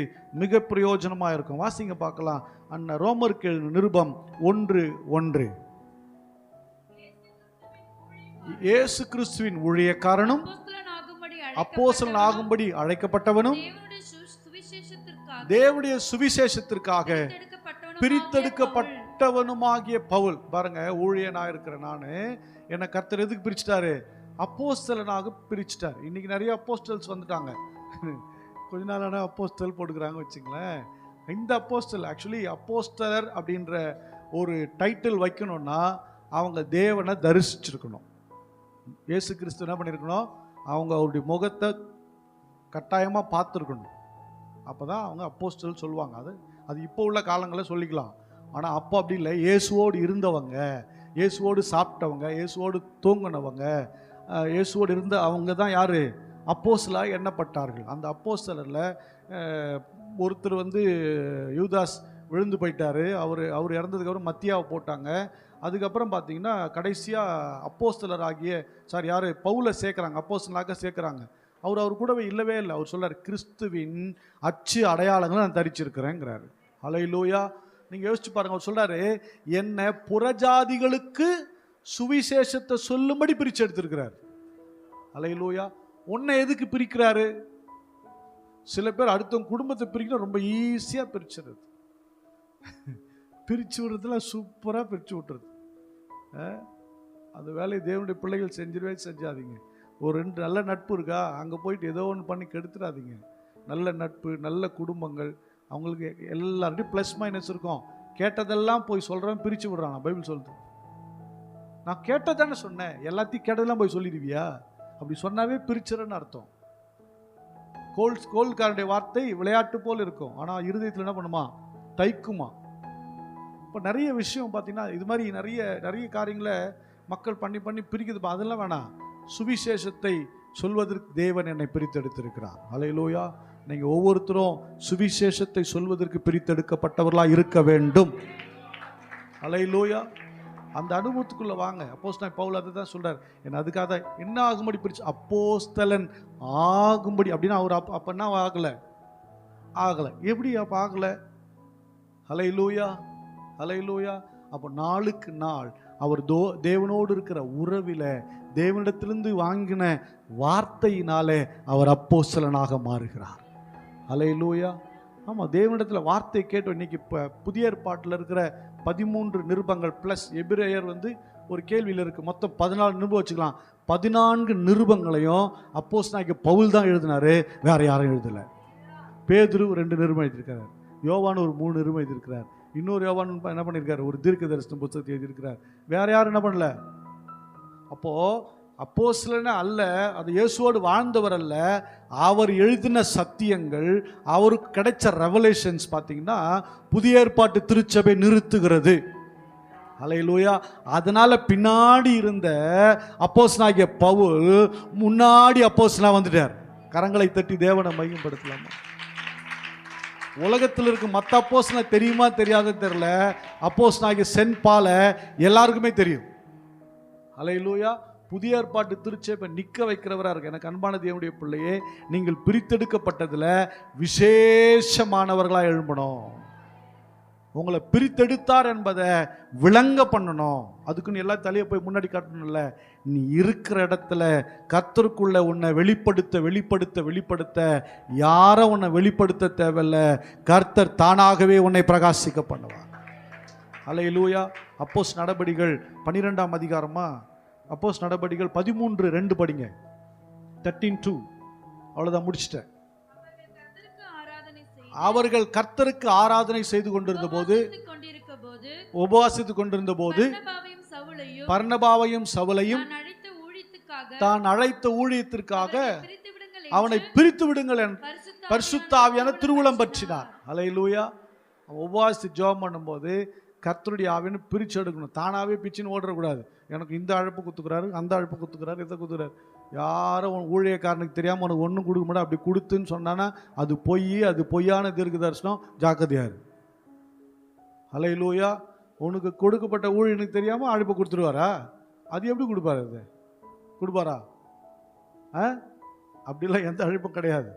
மிக பிரயோஜனமாக இருக்கும். வாசிங்க பார்க்கலாம். ரோமருக்கு நிருபம் 1:1. இயேசு கிறிஸ்துவின் ஊழியக்காரனும் அப்போஸ்தலன் ஆகும்படி அழைக்கப்பட்டவனும் தேவனுடைய சுவிசேஷத்திற்காக பிரித்தெடுக்கப்பட்ட அழைத்தவனுமாகிய பவுல். பாருங்க, ஊழியனாக இருக்கிற நான், என்னை கர்த்தர் எதுக்கு பிரிச்சுட்டாரு? அப்போஸ்தலனாக பிரிச்சுட்டார். இன்னைக்கு நிறைய அப்போஸ்டல்ஸ் வந்துட்டாங்க. கொஞ்ச நாளான அப்போஸ்தல் போட்டுக்கிறாங்க வச்சுங்களேன். இந்த அப்போஸ்டல் ஆக்சுவலி அப்போஸ்தலர் அப்படின்ற ஒரு டைட்டில் வைக்கணும்னா அவங்க தேவனை தரிசிச்சிருக்கணும். இயேசு கிறிஸ்து என்ன பண்ணியிருக்கணும்? அவங்க அவருடைய முகத்தை கட்டாயமாக பார்த்துருக்கணும். அப்போ தான் அவங்க அப்போஸ்டல் சொல்லுவாங்க. அது இப்போ உள்ள காலங்களில் சொல்லிக்கலாம். ஆனால் அப்போ அப்படி இல்லை. இயேசுவோடு இருந்தவங்க, இயேசுவோடு சாப்பிட்டவங்க, இயேசுவோடு தூங்கினவங்க, இயேசுவோடு இருந்த அவங்க தான் யார்? அப்போஸ்தலராக எண்ணப்பட்டார்கள். அந்த அப்போஸ்தலரில் ஒருத்தர் யூதாஸ் விழுந்து போயிட்டார். அவர் இறந்ததுக்கப்புறம் மத்தியாவை போட்டாங்க. அதுக்கப்புறம் பார்த்தீங்கன்னா கடைசியாக அப்போஸ்தலர் ஆகிய யார்? பவுலை சேர்க்குறாங்க, அப்போஸ்தலனாக சேர்க்குறாங்க. அவர் கூடவே இல்லவே இல்லை. அவர் சொல்றார், கிறிஸ்துவின் அச்சு அடையாளங்களை நான் தரிச்சிருக்கிறேங்கிறாரு. ஹல்லேலூயா. நீங்கள் யோசிச்சு பாருங்க. அவர் சொல்றாரு, என்ன புறஜாதிகளுக்கு சுவிசேஷத்தை சொல்லும்படி பிரித்து எடுத்திருக்கிறார். ஹல்லேலூயா. உன்னை எதுக்கு பிரிக்கிறாரு? சில பேர் அடுத்தவங்க குடும்பத்தை பிரிக்கணும் ரொம்ப ஈஸியாக பிரிச்சுறது, பிரித்து விடுறதுல சூப்பராக பிரித்து விட்டுறது. அந்த வேலையை தேவனுடைய பிள்ளைகள் செஞ்சாதீங்க. ஒரு 2 நல்ல நட்பு இருக்கா, அங்கே போயிட்டு ஏதோ ஒன்று பண்ணி கெடுத்துடாதீங்க. நல்ல நட்பு, நல்ல குடும்பங்கள், அவங்களுக்கு எல்லார்ட்டையும் ப்ளஸ் மைனஸ் இருக்கும். கேட்டதெல்லாம் போய் சொல்கிறேன், பிரித்து விடுறான். பைபிள் சொல்லுது. நான் கேட்டதானே சொன்னேன், எல்லாத்தையும் கேட்டதெல்லாம் போய் சொல்லிடுவியா? அப்படி சொன்னாவே பிரிச்சுறன்னு அர்த்தம். கோல்காரனுடைய வார்த்தை விளையாட்டு போல் இருக்கும், ஆனால் இருதயத்தில் என்ன பண்ணுமா? தைக்குமா. இப்போ நிறைய விஷயம் பார்த்தீங்கன்னா இது மாதிரி நிறைய காரியங்களை மக்கள் பண்ணி பிரிக்குது. அதெல்லாம் வேணாம். சுவிசேஷத்தை சொல்வதற்கு தேவன் என்னை பிரித்தெடுத்திருக்கிறார். ஹல்லேலூயா. நீங்கள் ஒவ்வொருத்தரும் சுவிசேஷத்தை சொல்வதற்கு பிரித்தெடுக்கப்பட்டவர்களாக இருக்க வேண்டும். ஹல்லேலூயா. அந்த அனுபவத்துக்குள்ளே வாங்க. அப்போஸ்தலன் பவுல் அதை தான் சொல்கிறார். என்ன அதுக்காக என்ன ஆகும்படி பிரிச்சு? அப்போஸ்தலன் ஆகும்படி. அப்படின்னா அவர் அப்போ என்ன ஆகலை. எப்படி அப்போ ஆகலை? ஹல்லேலூயா, ஹல்லேலூயா. அப்போ நாளுக்கு நாள் அவர் தேவனோடு இருக்கிற உறவில், தேவனிடத்திலிருந்து வாங்கின வார்த்தையினாலே அவர் அப்போஸ்தலனாக மாறுகிறார். ஹல்லேலூயா. ஆமாம், தேவனிடத்தில் வார்த்தை கேட்டோம். இன்னைக்கு இப்போ புதிய ஏற்பாட்டில் இருக்கிற 13 நிருபங்கள் ப்ளஸ் எபிரேயர் ஒரு கேள்வியில் இருக்குது. மொத்தம் 14 நிருபம் வச்சுக்கலாம். 14 நிருபங்களையும் அப்போஸ்தலனாகிய பவுல் தான் எழுதினாரு, வேற யாரும் எழுதலை. பேதுரு 2 நிருபம் எழுதியிருக்காரு, யோவான் 3 நிருபம் எழுதியிருக்கிறார், இன்னொரு யோவான் என்ன பண்ணியிருக்காரு? ஒரு தீர்க்க தரிசன புத்தகத்தை எழுதியிருக்கிறார். வேற யாரும் என்ன பண்ணல. அப்போது அப்போஸ்தலனே அல்ல, அது இயேசுவோடு வாழ்ந்தவர் அல்ல, அவர் எழுதின சத்தியங்கள், அவருக்கு கிடைச்ச ரெவலேஷன்ஸ் பார்த்தீங்கன்னா புதிய ஏற்பாட்டு திருச்சபை நிறுத்துகிறது. ஹல்லேலூயா. அதனால பின்னாடி இருந்த அப்போஸ்தலனாகிய பவுல் முன்னாடி அப்போஸ்தலனா வந்துட்டார். கரங்களை தட்டி தேவனை மையப்படுத்தலாமா? உலகத்தில் இருக்கும் மற்ற அப்போஸ்தலனை தெரியுமா தெரியாதுன்னு தெரியல, அப்போஸ்தலனாகிய சென்ட் பாலை எல்லாருக்குமே தெரியும். ஹல்லேலூயா. புதிய ஏற்பாட்டு திருச்சபை நிற்க வைக்கிறவராக இருக்கு. எனக்கு அன்பான தேவனுடைய பிள்ளையே, நீங்கள் பிரித்தெடுக்கப்பட்டதில் விசேஷமானவர்களாக எழும்பணும். உங்களை பிரித்தெடுத்தார் என்பதை விளங்க பண்ணணும். அதுக்குன்னு எல்லா தலையை போய் முன்னாடி காட்டணும்ல. நீ இருக்கிற இடத்துல கர்த்தருக்குள்ள உன்னை வெளிப்படுத்த யாரை உன்னை வெளிப்படுத்த தேவையில்லை. கர்த்தர் தானாகவே உன்னை பிரகாசிக்க பண்ணுவார். ஹல்லேலூயா. அப்போஸ்தலர் நடபடிகள் 12ஆம் அதிகாரமா? அப்போஸ்தலர் நடபடிகள் 13:2 படிங்க. 13:2. அவ்வளோதான், முடிச்சிட்டேன். அவர்கள் கர்த்தருக்கு ஆராதனை செய்து கொண்டிருந்த போது, உபவாசித்துக் கொண்டிருந்த போது, பர்னபாவையும் சவுலையும் தான் அழைத்த ஊழியத்திற்காக அவனை பிரித்து விடுங்கள் என் பரிசுத்த ஆவியான திருவுளம் பற்றினார். ஹல்லேலூயா. உபவாசி ஜெபம் பண்ணும்போது கர்த்தருடைய ஆவின்னு பிரித்து எடுக்கணும். தானாகவே பிச்சுன்னு ஓடக்கூடாது. எனக்கு இந்த அழைப்பு குத்துக்கிறாரு, அந்த அழைப்பு குத்துக்கிறாரு, இதை குத்துக்கிறாரு. யாரும் ஊழியக்காரனுக்கு தெரியாமல் உனக்கு ஒன்றும் கொடுக்க மாட்டா. அப்படி கொடுத்துன்னு சொன்னான்னா அது பொய்யான தீர்க்க தரிசனம். ஜாக்கிரதையாரு. ஹல்லேலூயா. உனக்கு கொடுக்கப்பட்ட ஊழியனுக்கு தெரியாமல் அழைப்பு கொடுத்துருவாரா? அது எப்படி கொடுப்பாரு? அது கொடுப்பாரா? அப்படிலாம் எந்த அழைப்பும் கிடையாது.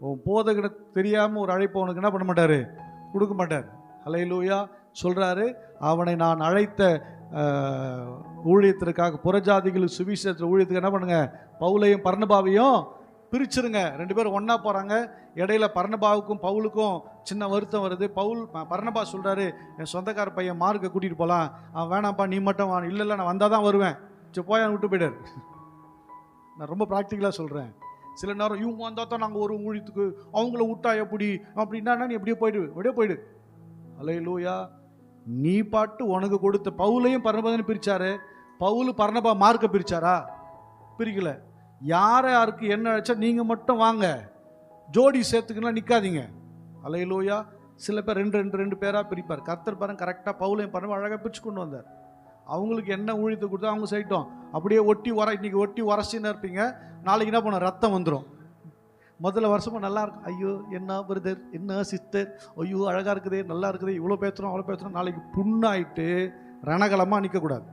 உன் போதகனுக்கு தெரியாமல் ஒரு அழைப்பை உனக்கு என்ன பண்ண மாட்டார்? கொடுக்க மாட்டார். ஹல்லேலூயா. சொல்கிறாரு, அவனை நான் அழைத்த ஊழியத்திற்காக, புறஜாதிகளுக்கு சுவிசேஷ ஊழியத்துக்கு என்ன பண்ணுங்க? பவுலையும் பர்னபாவையும் பிரிச்சிருங்க. 2 பேரும் ஒன்றா போகிறாங்க. இடையில பர்னபாவுக்கும் பவுலுக்கும் சின்ன வருத்தம் வருது. பர்னபா சொல்கிறாரு, என் சொந்தக்கார பையன் மார்க்கை கூட்டிகிட்டு போகலாம். அவன் வேணாம்ப்பா, நீ மட்டும் வா. இல்லை நான் வந்தால் தான் வருவேன். சரி போய் விட்டு போயிடாரு. நான் ரொம்ப ப்ராக்டிக்கலாக சொல்கிறேன். சில நேரம் இவங்க வந்தால் தான் நாங்கள் ஒரு ஊழியத்துக்கு, அவங்கள விட்டா எப்படி அப்படின்னா நீ எப்படியே போயிடு. அல்லேலூயா. நீ பாட்டு உனக்கு கொடுத்த பவுலையும் பர்னபாவையும் பிரிச்சாரு. பவுல் பர்னபா மார்க்கை பிரிச்சாரா? பிரிக்கல. யாருக்கு என்ன அழைச்சா நீங்கள் மட்டும் வாங்க, ஜோடி சேர்த்துக்கலாம், நிற்காதீங்க. அல்லேலூயா. சில பேர் ரெண்டு பேராக பிரிப்பார். கர்த்தர் பாருங்க கரெக்டாக பவுலையும் பர்னபா அழகாக பிரிச்சு கொண்டு வந்தார். அவங்களுக்கு என்ன ஊழியத்தை கொடுத்தா அவங்க செய்யட்டும். அப்படியே இன்னைக்கு ஒட்டி உரசின்னு இருப்பீங்க, நாளைக்கு என்ன பண்ண ரத்தம் வந்துடும். முதல்ல வருஷமும் நல்லா இருக்கும், ஐயோ என்ன பிரதர், என்ன சிஸ்டர், ஐயோ அழகாக இருக்குதே, நல்லா இருக்குதே, இவ்வளோ பேசுகிறோம் அவ்வளோ பேசுகிறோம். நாளைக்கு புண்ணாயிட்டு ரணகலமாக நிற்கக்கூடாது.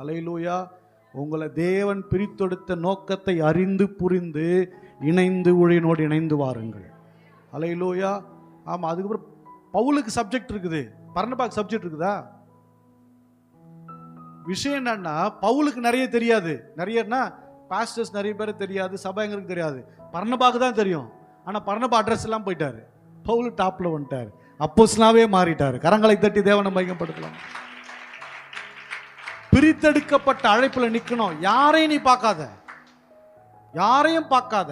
அல்லேலூயா. உங்களை தேவன் பிரித்தெடுத்த நோக்கத்தை அறிந்து புரிந்து இணைந்து ஊழியனோடு இணைந்து வாருங்கள். அல்லேலூயா. ஆமாம். அதுக்கப்புறம் பவுலுக்கு சப்ஜெக்ட் இருக்குது, பர்னபாக்கு சப்ஜெக்ட் இருக்குதா? விஷயம் என்னன்னா, பவுலுக்கு நிறைய தெரியாது. நிறையன்னா பாஸ்டர்ஸ் நிறைய பேர் தெரியாது, சபைங்களுக்கு தெரியாது. பர்னபாக்கு தான் தெரியும். ஆனால் பர்னபா அட்ரஸ் எல்லாம் போயிட்டாரு. பவுல் டாப்பில் வந்துட்டார், அப்போஸ்தலனாவே மாறிட்டார். கரங்களை தட்டி தேவனை மையப்படுத்தலாம். பிரித்தெடுக்கப்பட்ட அழைப்பில் நிற்கணும். யாரையும் நீ பார்க்காத, யாரையும் பார்க்காத.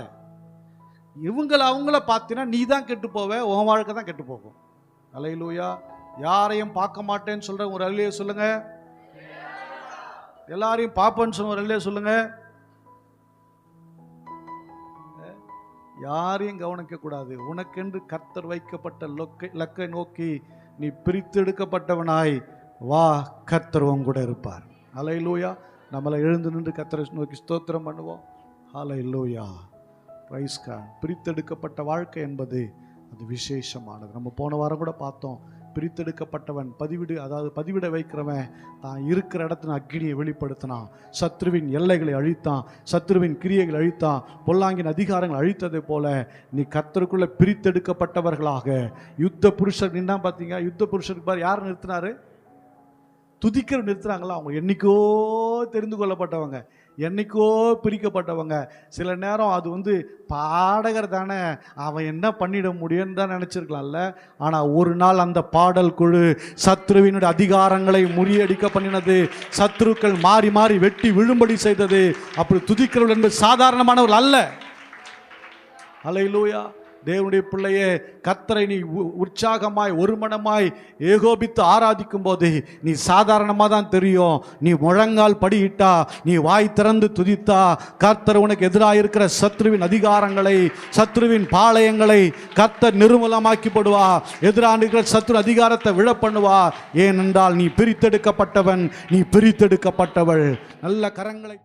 அவங்கள பார்த்தீங்கன்னா நீ தான் கெட்டு போவ, உன் வாழ்க்கை தான் கெட்டு போகும். அல்லேலூயா. யாரையும் பார்க்க மாட்டேன்னு சொல்ற ஒரு அல்லேலூயா சொல்லுங்க. எல்லாரையும் பார்ப்பேன்னு சொன்ன ஒரு அல்லேலூயா சொல்லுங்க. யாரையும் கவனிக்க கூடாது. உனக்கென்று கர்த்தர் வைக்கப்பட்ட லக்கை நோக்கி நீ பிரித்தெடுக்கப்பட்டவனாய் வா, கர்த்தர் உன் கூட இருப்பார். அல்லேலூயா. நம்மளை எழுந்து நின்று கர்த்தரை நோக்கி ஸ்தோத்திரம் பண்ணுவோம். அல்லேலூயா. Price God. பிரித்தெடுக்கப்பட்ட வாழ்க்கை என்பது அது விசேஷமானது. நம்ம போன வாரம் கூட பார்த்தோம். பிரித்தெடுக்கப்பட்டவன் பதிவிட வைக்கிறவன் தான் இருக்கிற இடத்துல அக்கினியை வெளிப்படுத்தினான், சத்ருவின் எல்லைகளை அழித்தான், சத்ருவின் கிரியைகளை அழித்தான், பொல்லாங்கின் அதிகாரங்களை அழித்ததை போல நீ கர்த்தருக்குள்ள பிரித்தெடுக்கப்பட்டவர்களாக யுத்த புருஷர் நின்னா. பார்த்தீங்க, யுத்த புருஷருக்கு பாரு யார் நிறுத்தினாரு? துதிக்கிற நிறுத்துறாங்களா? அவங்க என்னைக்கோ தெரிந்து கொள்ளப்பட்டவங்க, என்னைக்கோ பிரிக்கப்பட்டவங்க. சில நேரம் அது பாடகர் தானே, அவன் என்ன பண்ணிட முடியும்னு தான் நினச்சிருக்கலாம்ல. ஆனால் ஒரு நாள் அந்த பாடல் குழு சத்ருவினுடைய அதிகாரங்களை முறியடிக்க பண்ணினது, சத்ருக்கள் மாறி மாறி வெட்டி விழும்படி செய்தது. அப்படி துதிக்கிறவர்கள் என்பது சாதாரணமானவர்கள் அல்ல. அல்லேலூயா. தேவனுடைய பிள்ளையே, கர்த்தரை நீ உற்சாகமாய் ஒரு மனமாய் ஏகோபித்து ஆராதிக்கும் போது நீ சாதாரணமாக தான் தெரியும். நீ முழங்கால் படியிட்டா, நீ வாய் திறந்து துதித்தா, கர்த்தர் உனக்கு எதிராக இருக்கிற சத்ருவின் அதிகாரங்களை, சத்ருவின் பாளையங்களை கர்த்தர் நிர்மூலமாக்கி போடுவா. எதிராக இருக்கிற சத்ரு அதிகாரத்தை விழ பண்ணுவா. ஏனென்றால் நீ பிரித்தெடுக்கப்பட்டவன், நீ பிரித்தெடுக்கப்பட்டவள். நல்ல கரங்களை